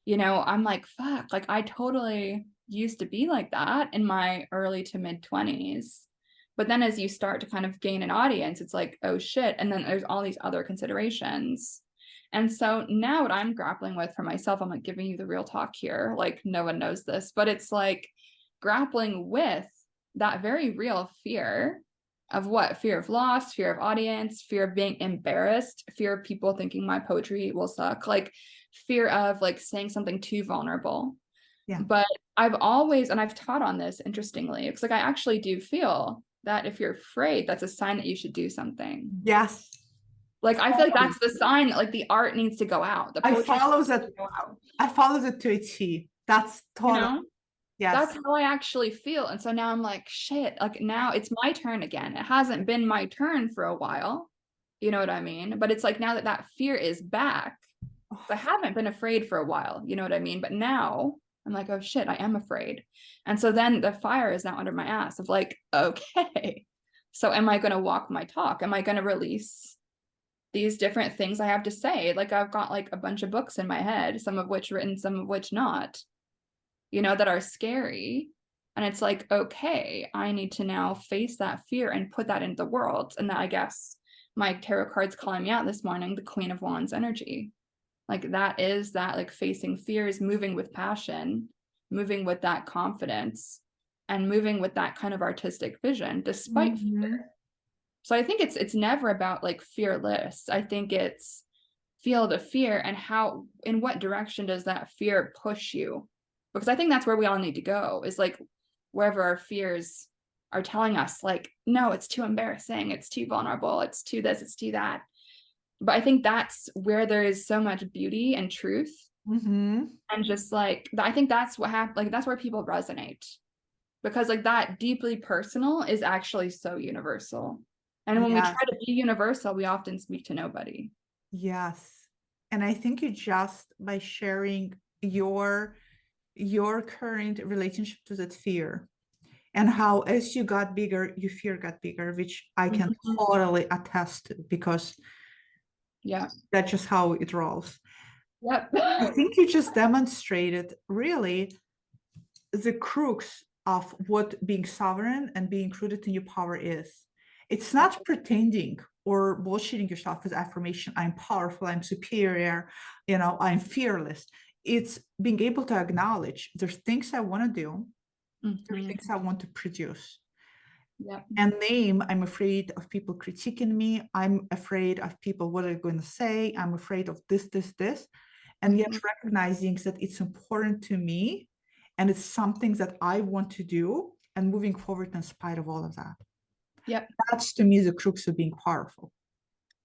You know, I'm like, fuck, like I totally used to be like that in my early to mid 20s. But then as you start to kind of gain an audience, it's like, oh shit. And then there's all these other considerations. And so now what I'm grappling with for myself, I'm like giving you the real talk here. Like, no one knows this, but it's like grappling with that very real fear of what? Fear of loss, fear of audience, fear of being embarrassed, fear of people thinking my poetry will suck, like fear of like saying something too vulnerable. Yeah. But I've always, and I've taught on this, interestingly, it's like I actually do feel that if you're afraid, that's a sign that you should do something. Yes. Like I feel like that's the sign that like the art needs to go out. The poetry follows it. I follows it to a T. That's totally. You know? Yes. That's how I actually feel. And so now I'm like, shit, like now it's my turn again. It hasn't been my turn for a while. You know what I mean? But it's like now that that fear is back, I haven't been afraid for a while. You know what I mean? But now I'm like, oh shit, I am afraid. And so then the fire is now under my ass of like, okay, so am I going to walk my talk? Am I going to release these different things I have to say? Like I've got like a bunch of books in my head, some of which written, some of which not, you know, that are scary. And it's like, okay, I need to now face that fear and put that into the world. And that, I guess, my tarot card's calling me out this morning, the Queen of Wands energy. Like that is that, like facing fears, moving with passion, moving with that confidence, and moving with that kind of artistic vision despite fear. So I think it's never about like fearless. I think it's feel the fear and how, in what direction does that fear push you? Because I think that's where we all need to go, is like wherever our fears are telling us like, no, it's too embarrassing, it's too vulnerable, it's too this, it's too that. But I think that's where there is so much beauty and truth. And just like, I think that's what happened. Like, that's where people resonate, because like that deeply personal is actually so universal. And when we Yes. try to be universal, we often speak to nobody. Yes. And I think you just, by sharing your current relationship to that fear, and how as you got bigger, your fear got bigger, which I can totally attest to, because Yeah. that's just how it rolls. Yep. I think you just demonstrated really the crux of what being sovereign and being rooted in your power is. It's not pretending or bullshitting yourself with affirmation, I'm powerful, I'm superior, I'm fearless. It's being able to acknowledge there's things I want to do, there's things I want to produce. Yep. And name, I'm afraid of people critiquing me. I'm afraid of people, what are they going to say? I'm afraid of this. And yet recognizing that it's important to me and it's something that I want to do, and moving forward in spite of all of that. Yep. That's to me the crux of being powerful.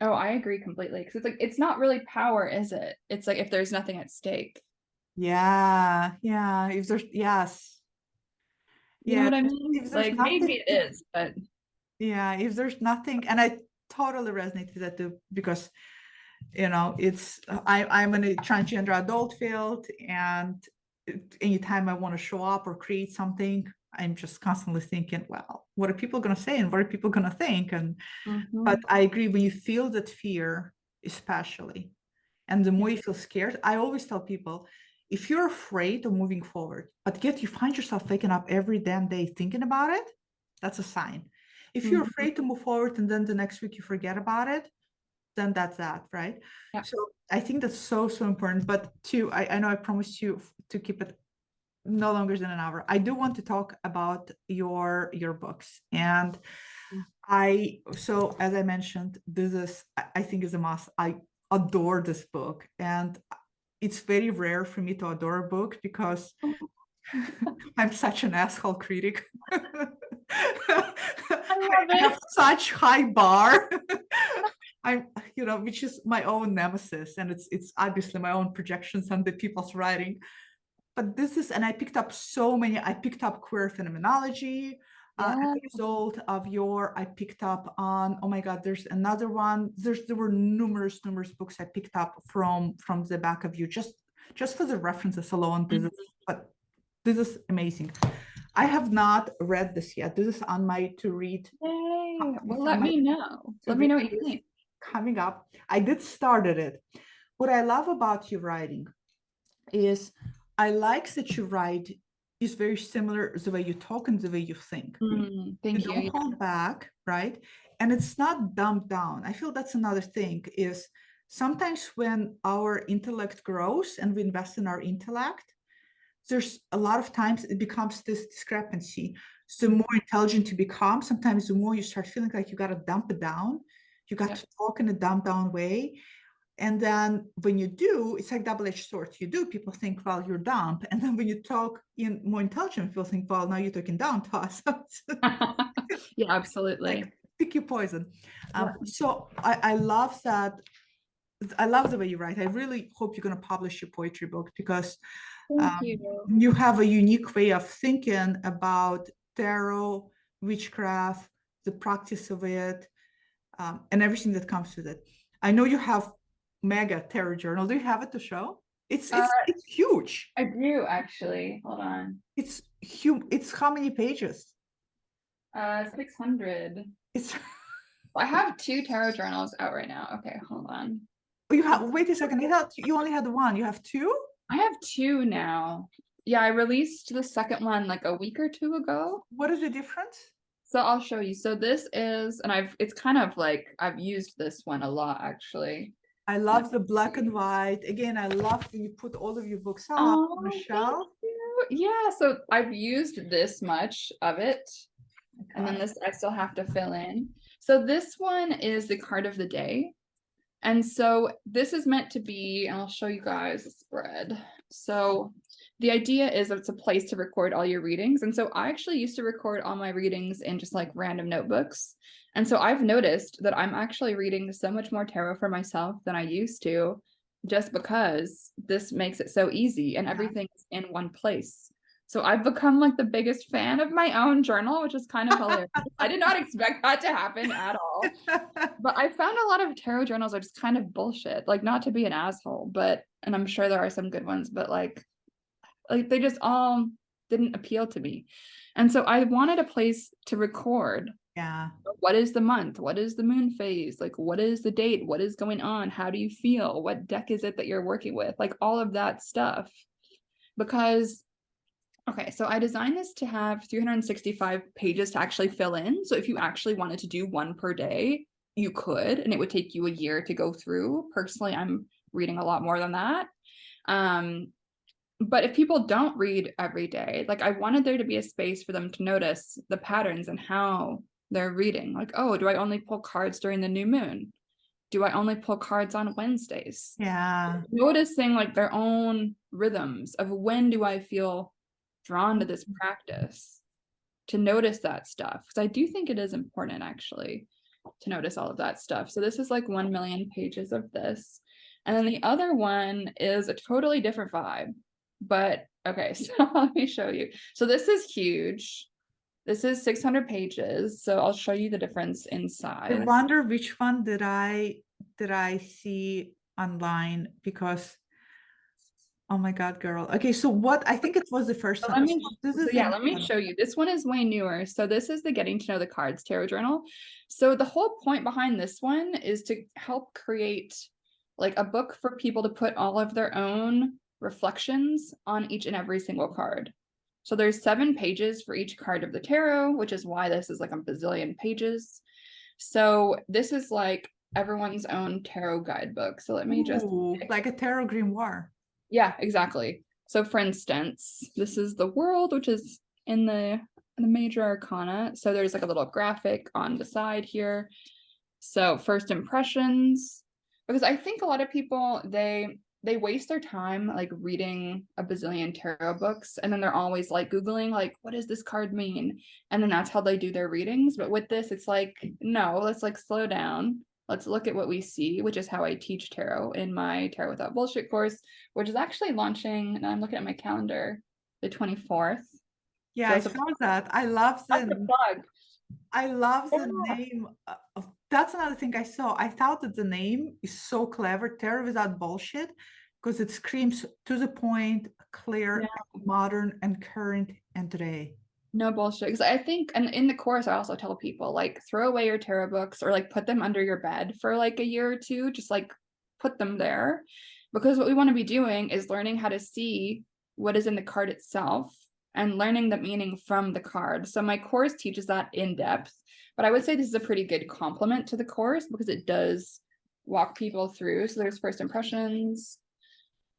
Oh, I agree completely. Because it's like, it's not really power, is it? It's like if there's nothing at stake. Yeah. If there's, yes. You know what I mean? If there's Like nothing, maybe it is, but yeah, if there's nothing, and I totally resonate with that too, because it's I'm in a transgender adult field, and anytime I want to show up or create something, I'm just constantly thinking, well, what are people going to say and what are people going to think? And but I agree, when you feel that fear, especially, and the more you feel scared, I always tell people, if you're afraid of moving forward, but yet you find yourself waking up every damn day thinking about it, that's a sign. If you're afraid to move forward and then the next week you forget about it, then that's that, right? Yeah. So I think that's so important. But I know I promised you to keep it no longer than an hour. I do want to talk about your books. And so as I mentioned, this is, I think, is a must. I adore this book, and it's very rare for me to adore a book because I'm such an asshole critic. I have such high bar. I'm, which is my own nemesis, and it's obviously my own projections on the people's writing. But this is, and I picked up queer phenomenology. As a result of I picked up on, oh my God, there's another one. There were numerous books I picked up from the back of you, just for the references alone. This is amazing. I have not read this yet. This is on my to read. Yay. Well, let me know. Let me know what you think. Coming up. I did started it. What I love about your writing is I like that you write is very similar, the way you talk and the way you think. Thank you. Don't hold back, right? And it's not dumbed down. I feel that's another thing, is sometimes when our intellect grows and we invest in our intellect, there's a lot of times it becomes this discrepancy. So the more intelligent you become, sometimes the more you start feeling like you got to dump it down. You got to talk in a dumbed down way. And then when you do, it's like double-edged sword. You do, people think, well, you're dumb. And then when you talk in more intelligent, people think, well, now you're talking down to us. Yeah, absolutely. Like, pick your poison. So I love that. I love the way you write. I really hope you're going to publish your poetry book, because you have a unique way of thinking about tarot, witchcraft, the practice of it, and everything that comes with it. I know you have mega tarot journal. Do you have it to show? It's huge. I do, actually. Hold on. It's huge. It's how many pages? 600. It's. I have 2 tarot journals out right now. Okay, hold on. You have. Wait a second. I thought you only had one. You have 2? I have 2 now. Yeah, I released the second one like a week or 2 ago. What is the difference? So I'll show you. So this is, and it's kind of like, I've used this one a lot, actually. I love the black and white. Again, I love when you put all of your books up on a shelf. Yeah, so I've used this much of it. And then this I still have to fill in. So this one is the card of the day. And so this is meant to be, and I'll show you guys a spread. So the idea is that it's a place to record all your readings. And so I actually used to record all my readings in just like random notebooks. And so I've noticed that I'm actually reading so much more tarot for myself than I used to, just because this makes it so easy and everything's in one place. So I've become like the biggest fan of my own journal, which is kind of hilarious. I did not expect that to happen at all. But I found a lot of tarot journals are just kind of bullshit. Like, not to be an asshole, but, and I'm sure there are some good ones, but like they just all didn't appeal to me. And so I wanted a place to record. Yeah. What is the month? What is the moon phase? Like, what is the date? What is going on? How do you feel? What deck is it that you're working with? Like all of that stuff. Because, okay, so I designed this to have 365 pages to actually fill in. So if you actually wanted to do one per day, you could, and it would take you a year to go through. Personally, I'm reading a lot more than that. But if people don't read every day, like I wanted there to be a space for them to notice the patterns and how they're reading. Like, oh, do I only pull cards during the new moon? Do I only pull cards on Wednesdays? Yeah. Noticing like their own rhythms of when do I feel drawn to this practice, to notice that stuff. Because I do think it is important actually to notice all of that stuff. So this is like 1 million pages of this. And then the other one is a totally different vibe. But okay, so let me show you. So this is huge. This is 600 pages. So I'll show you the difference in size. I wonder which one did I see online, because oh my God, girl. Okay, so what, I think it was the first one. Let me show you. This one is way newer. So this is the Getting to Know the Cards Tarot Journal. So the whole point behind this one is to help create like a book for people to put all of their own reflections on each and every single card. So there's 7 pages for each card of the tarot, which is why this is like a bazillion pages. So this is like everyone's own tarot guidebook. So let me just like a tarot grimoire. Yeah, exactly. So for instance, this is the world, which is in the major arcana. So there's like a little graphic on the side here. So first impressions, because I think a lot of people, they waste their time like reading a bazillion tarot books, and then they're always like Googling like, what does this card mean? And then that's how they do their readings. But with this, it's like, no, let's like slow down. Let's look at what we see, which is how I teach tarot in my Tarot Without Bullshit course, which is actually launching, and I'm looking at my calendar, the 24th. Yeah, so I saw that. I love the name of, that's another thing I saw. I thought that the name is so clever, Tarot Without Bullshit, because it screams to the point, clear, modern, and current, and today. No bullshit. Because I think, and in the course, I also tell people like throw away your tarot books or like put them under your bed for like a year or two. Just like put them there, because what we want to be doing is learning how to see what is in the card itself and learning the meaning from the card. So my course teaches that in depth, but I would say this is a pretty good complement to the course because it does walk people through. So there's first impressions.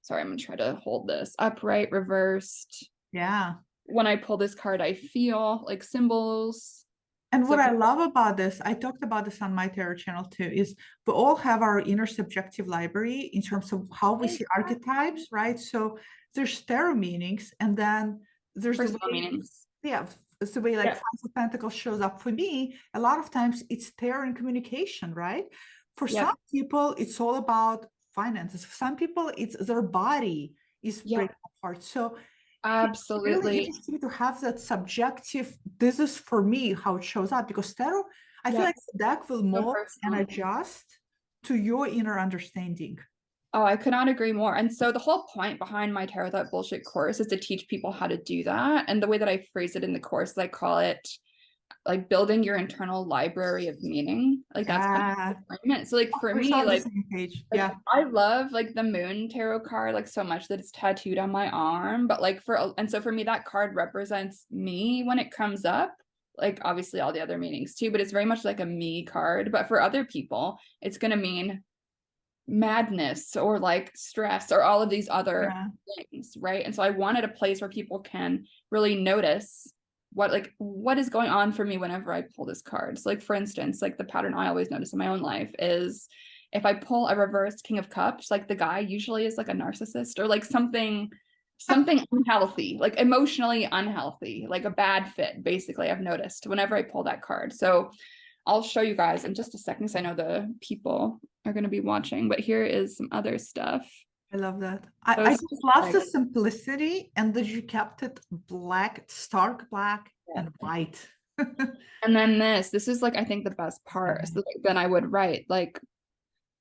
Sorry, I'm gonna try to hold this upright, reversed. Yeah. When I pull this card, I feel like symbols. And what I love about this, I talked about this on my tarot channel too, is we all have our inner subjective library in terms of how we see archetypes, right? So there's tarot meanings, and then there's the way, meanings. Yeah, it's the way like Five of Pentacles shows up for me. A lot of times it's tarot and communication, right? For some people, it's all about finances. For some people, it's their body is breaking apart. So absolutely, it's really interesting to have that subjective, this is for me how it shows up, because tarot, I feel like the deck will mold and adjust to your inner understanding. Oh, I could not agree more. And so the whole point behind my Tarot Without Bullshit course is to teach people how to do that. And the way that I phrase it in the course, I call it like building your internal library of meaning. Like that's kind of so like for me, like I love like the moon tarot card like so much that it's tattooed on my arm. But like and so for me, that card represents me when it comes up. Like obviously all the other meanings too, but it's very much like a me card. But for other people, it's gonna mean madness or like stress or all of these other things, right? And so I wanted a place where people can really notice what is going on for me whenever I pull this card. So like for instance, like the pattern I always notice in my own life is if I pull a reversed King of Cups, like the guy usually is like a narcissist or like something something unhealthy, like emotionally unhealthy, like a bad fit, basically, I've noticed whenever I pull that card. So I'll show you guys in just a second, because I know the people are going to be watching, but here is some other stuff. I love that. So I it's just love the like, simplicity and that you kept it black, stark black and white. and then this is like, I think the best part. So like, then I would write like,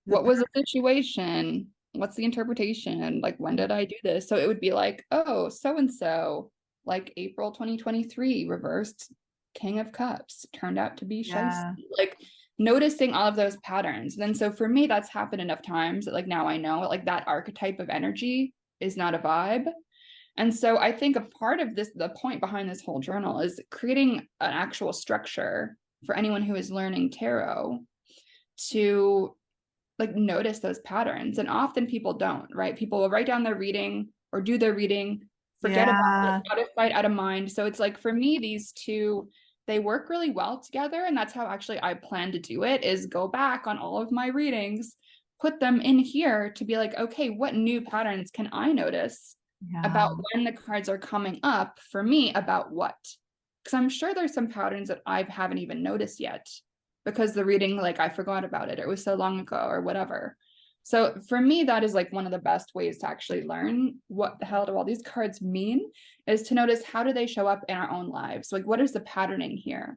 The what was the situation? What's the interpretation? Like, when did I do this? So it would be like, oh, so and so, like April 2023, reversed King of Cups turned out to be yeah, shiesty. Like noticing all of those patterns. And then so for me, that's happened enough times that like now I know like that archetype of energy is not a vibe. And so I think a part of this, the point behind this whole journal is creating an actual structure for anyone who is learning tarot to like notice those patterns. And often people don't, right? People will write down their reading or do their reading, forget about yeah. it, out of sight, out of mind. So it's like for me, these two, they work really well together. And that's how actually I plan to do it, is go back on all of my readings, put them in here to be like, okay, what new patterns can I notice Yeah, about when the cards are coming up for me about what? Because I'm sure there's some patterns that I haven't even noticed yet because the reading, like I forgot about it, or it was so long ago or whatever. So for me, that is like one of the best ways to actually learn what the hell do all these cards mean, is to notice how do they show up in our own lives? Like what is the patterning here?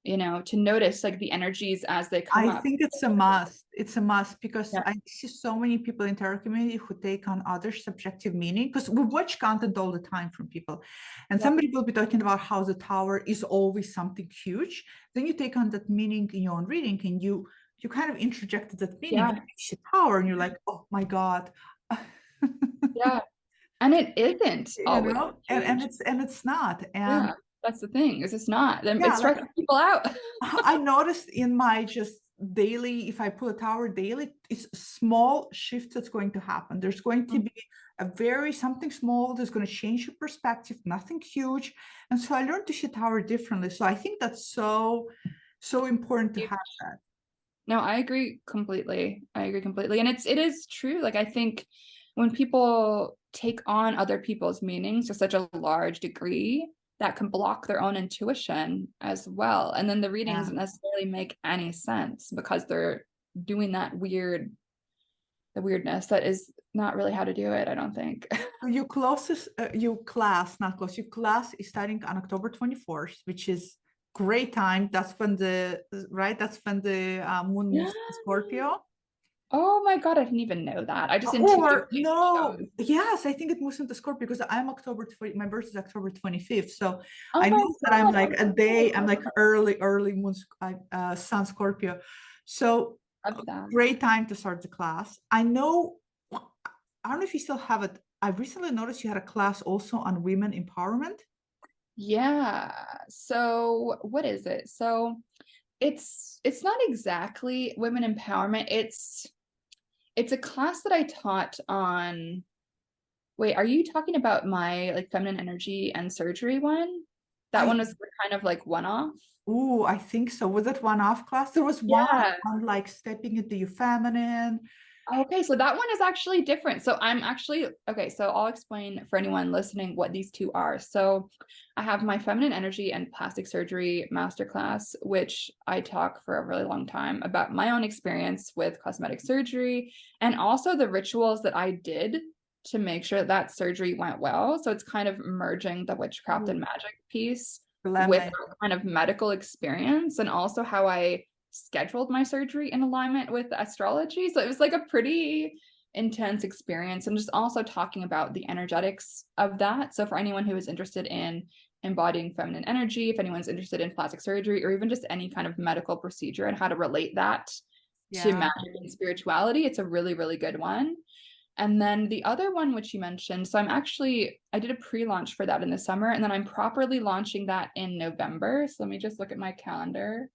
You know, to notice like the energies as they come I up. think it's a must. It's a must because Yeah. I see so many people in tarot community who take on other subjective meaning, because we watch content all the time from people. And Yeah. somebody will be talking about how the tower is always something huge. Then you take on that meaning in your own reading and you kind of interjected that meaning. Yeah. It's a tower, and you're like, oh my God. Yeah. And it isn't You always know, huge. and it's not. And Yeah. That's the thing, is it's not. It yeah, like stresses people out. I noticed in my just daily, if I pull a tower daily, it's small shifts that's going to happen. There's going to be a very something small that's going to change your perspective, nothing huge. And so I learned to see tower differently. So I think that's so important to have that. No, I agree completely. I agree completely. And it is true. Like I think when people take on other people's meanings to such a large degree, that can block their own intuition as well. And then the reading Yeah. doesn't necessarily make any sense because they're doing the weirdness that is not really how to do it, I don't think. So your closest, your class, not close, your class is starting on October 24th, which is great time. That's when that's when the moon Yeah. moves to Scorpio. Oh my God, I didn't even know that. I just Or intuitively no, chose. yes, I think it moves into Scorpio because I'm October 20, my birthday is October 25th. So Oh I my know that I'm God. like a day, I'm like early moon, sun Scorpio. So Love that. great time to start the class. I know, I don't know if you still have it. I recently noticed you had a class also on women empowerment. Yeah. So what is it? So it's not exactly women empowerment. It's a class that I taught on. Wait, are you talking about my like feminine energy and surgery one? That I one was kind of like one off. Oh, I think so. Was it one-off class? There was one Yeah. on like stepping into your feminine. Okay, so that one is actually different. So I'm actually, okay, so I'll explain for anyone listening what these two are. So I have my feminine energy and plastic surgery masterclass, which I talk for a really long time about my own experience with cosmetic surgery and also the rituals that I did to make sure that surgery went well. So it's kind of merging the witchcraft and Ooh, magic piece with lemon. our kind of medical experience and also how I scheduled my surgery in alignment with astrology. So it was like a pretty intense experience and just also talking about the energetics of that. So for anyone who is interested in embodying feminine energy, if anyone's interested in plastic surgery or even just any kind of medical procedure and how to relate that to Yeah. magic and spirituality, it's a really, really good one. And then the other one, which you mentioned, so I did a pre-launch for that in the summer, and then I'm properly launching that in November. So let me just look at my calendar.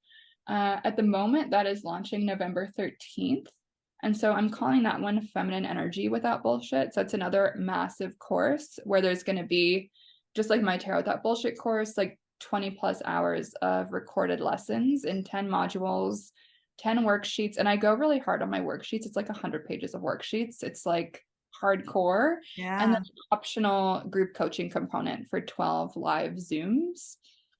At the moment, that is launching November 13th. And so I'm calling that one Feminine Energy Without Bullshit. So it's another massive course where there's going to be, just like my Tarot Without Bullshit course, like 20 plus hours of recorded lessons in 10 modules, 10 worksheets. And I go really hard on my worksheets. It's like 100 pages of worksheets. It's like hardcore, and Yeah. then an optional group coaching component for 12 live Zooms,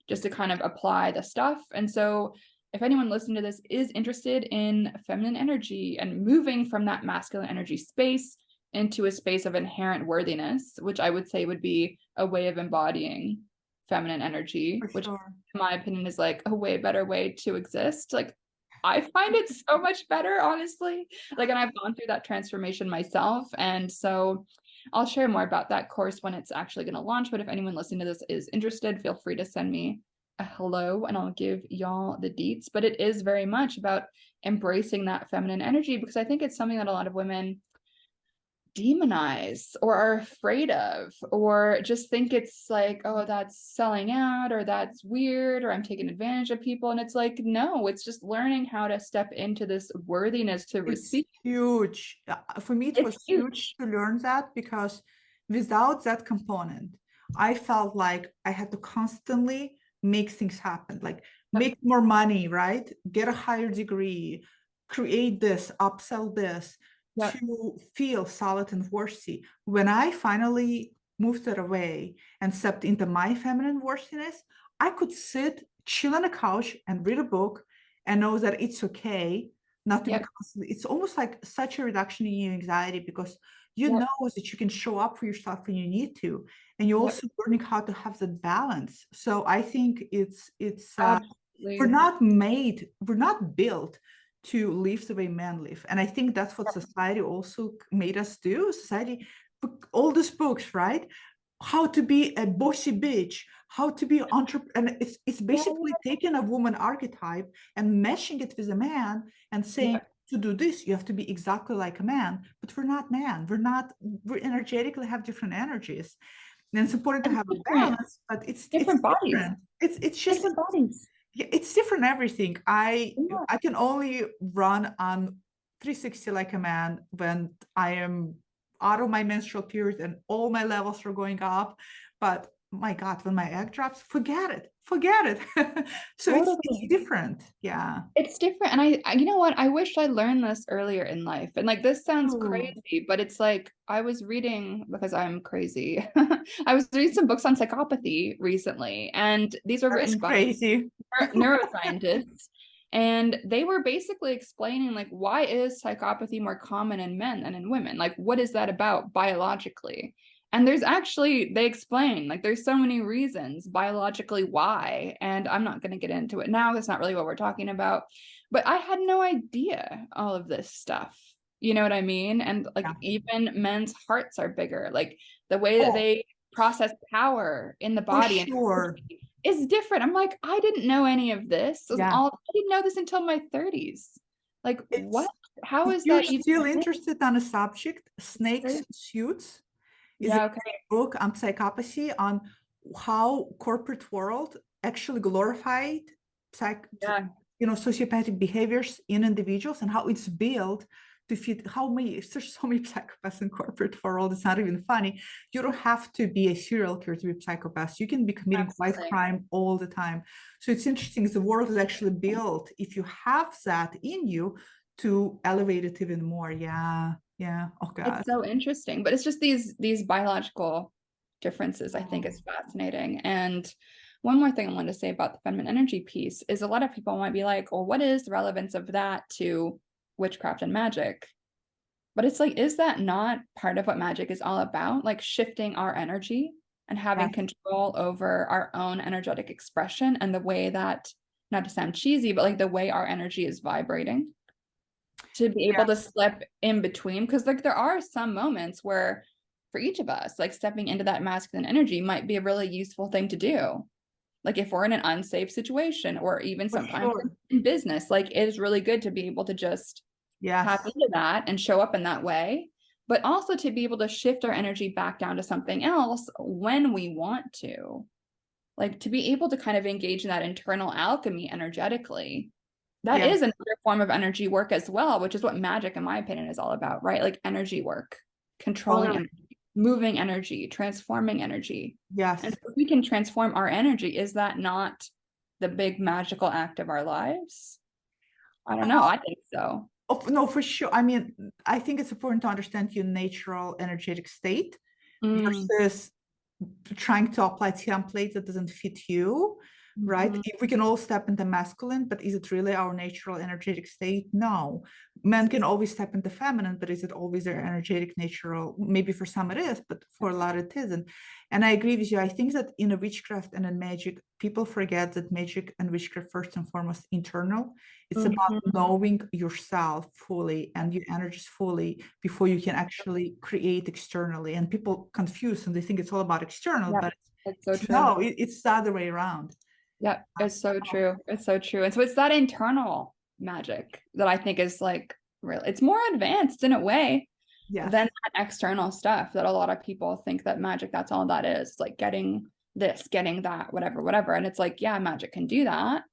just to kind of apply the stuff. And so if anyone listening to this is interested in feminine energy and moving from that masculine energy space into a space of inherent worthiness, which I would say would be a way of embodying feminine energy, For which sure. in my opinion is like a way better way to exist. Like I find it so much better, honestly. Like, and I've gone through that transformation myself. And so I'll share more about that course when it's actually going to launch. But if anyone listening to this is interested, feel free to send me a hello and I'll give y'all the deets. But it is very much about embracing that feminine energy, because I think it's something that a lot of women demonize or are afraid of, or just think it's like, oh, that's selling out, or that's weird, or I'm taking advantage of people. And it's like, no, it's just learning how to step into this worthiness to It's receive. huge. For me, it It's was huge. huge to learn that, because without that component, I felt like I had to constantly make things happen, like make more money, right? Get a higher degree, create this, upsell this, Yep. to feel solid and worthy. When I finally moved it away and stepped into my feminine worthiness, I could sit, chill on a couch and read a book and know that it's okay not to be Yep. constantly. It's almost like such a reduction in your anxiety, because you Yep. know that you can show up for yourself when you need to, and you're Yep. also learning how to have that balance. So I think we're Absolutely. not made, we're not built to live the way men live. And I think that's what society also made us do. Society, all these books, right? How to be a bossy bitch, how to be an entrepreneur. And it's basically taking a woman archetype and meshing it with a man and saying, Yep. to do this, you have to be exactly like a man. But we're not man. We energetically have different energies. And it's important to And have a different, balance, but it's different bodies, different. It's just, different bodies. yeah, it's different everything. Yeah. I can only run on 360 like a man when I am out of my menstrual period and all my levels are going up. But my God, when my egg drops, forget it, forget it. So it's Totally. different. Yeah. It's different. And you know what? I wish I learned this earlier in life. And like, this sounds Oh, crazy, but it's like, I was reading, because I'm crazy. I was reading some books on psychopathy recently, and these were that is written by crazy. neuroscientists. And they were basically explaining, like, why is psychopathy more common in men than in women? Like, what is that about biologically? And there's actually, they explain, like, there's so many reasons biologically why. And I'm not going to get into it now. That's not really what we're talking about. But I had no idea all of this stuff. You know what I mean? And like, Yeah. even men's hearts are bigger. Like, the way that Oh, they process power in the for body and sure. is different. I'm like, I didn't know any of this. Yeah. I didn't know this until my 30s. Like, what? It's, How if is you're that even still a thing? interested on a subject, It's Snakes crazy. Suits is a Yeah, okay. book on psychopathy, on how corporate world actually glorified psych, Yeah, sociopathic behaviors in individuals, and how it's built to fit how many, there's so many psychopaths in corporate world. It's not even funny. You don't have to be a serial killer to be a psychopath. You can be committing white absolutely. crime all the time. So it's interesting. The world is actually built, if you have that in you, to elevate it even more. Yeah. Yeah. Oh God. It's so interesting, but it's just these biological differences I think is fascinating. And one more thing I wanted to say about the feminine energy piece is a lot of people might be like, well, what is the relevance of that to witchcraft and magic? But it's like, is that not part of what magic is all about? Like shifting our energy and having Yes. control over our own energetic expression and the way that, not to sound cheesy, but like the way our energy is vibrating, to be able to Yes. slip in between. Because like there are some moments where for each of us, like stepping into that masculine energy might be a really useful thing to do. Like if we're in an unsafe situation, or even For sometimes sure. in business, like it is really good to be able to just tap Yes. into that and show up in that way, but also to be able to shift our energy back down to something else when we want to. Like to be able to kind of engage in that internal alchemy energetically. That Yes. is another form of energy work as well, which is what magic, in my opinion, is all about, right? Like energy work, controlling Totally. energy, moving energy, transforming energy. And Yes. if we can transform our energy, is that not the big magical act of our lives? I don't know. I think so. Oh, no, for sure. I mean, I think it's important to understand your natural energetic state Mm, versus trying to apply template that doesn't fit you, right? mhm. If we can all step into masculine, but is it really our natural energetic state? No. Men can always step into feminine, but is it always their energetic natural? Maybe for some it is, but for a lot it isn't. And I agree with you. I think that in a witchcraft and in magic, people forget that magic and witchcraft first and foremost internal. It's about Mhm. knowing yourself fully and your energies fully before you can actually create externally. And people confuse and they think it's all about external, Yeah, but it's so true. no, it's the other way around. Yeah, it's so true. It's so true. And so it's that internal magic that I think is like real. It's more advanced in a way Yes. than that external stuff that a lot of people think that magic, that's all that is. Like getting this, getting that, whatever, whatever. And it's like, yeah, magic can do that.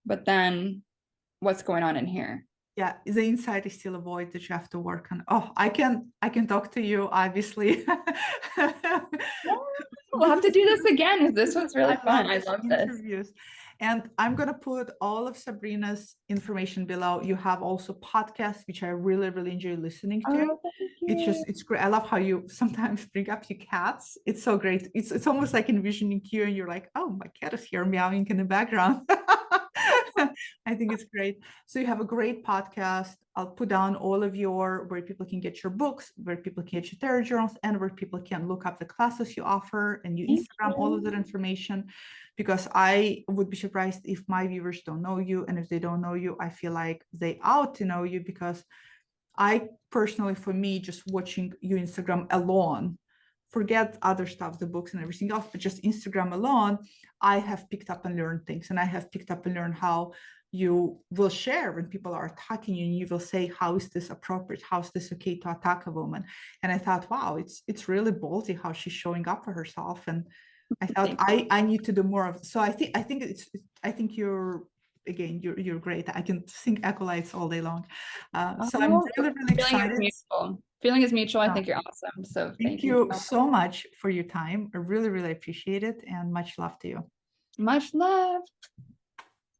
But then what's going on in here? Yeah, the inside is still a void that you have to work on. Oh, I can talk to you, obviously. We'll have to do this again. This was I really love fun. I these love this. interviews. And I'm gonna put all of Sabrina's information below. You have also podcasts, which I really, really enjoy listening to. Oh, thank It's you. just, it's great. I love how you sometimes bring up your cats. It's so great. It's almost like envisioning you and you're like, oh, my cat is here meowing in the background. I think it's great. So you have a great podcast. I'll put down all of your where people can get your books, where people can get your tarot journals, and where people can look up the classes you offer and your Thank Instagram, all of that you. information. Because I would be surprised if my viewers don't know you. And if they don't know you, I feel like they ought to know you because I personally, for me, just watching your Instagram alone, forget other stuff, the books and everything else, but just Instagram alone, I have picked up and learned things. And I have picked up and learned how you will share when people are attacking you and you will say, how is this appropriate? How is this okay to attack a woman? And I thought, wow, it's really ballsy how she's showing up for herself. And I thought Thank I need to do more of. So I think you're again you're great. I can sing acolytes all day long. So I'm Oh, really really feeling is excited. mutual. Feeling is mutual. I Uh, think you're awesome. So Thank thank you you so so much for your time. I really really appreciate it and much love to you. much. Love.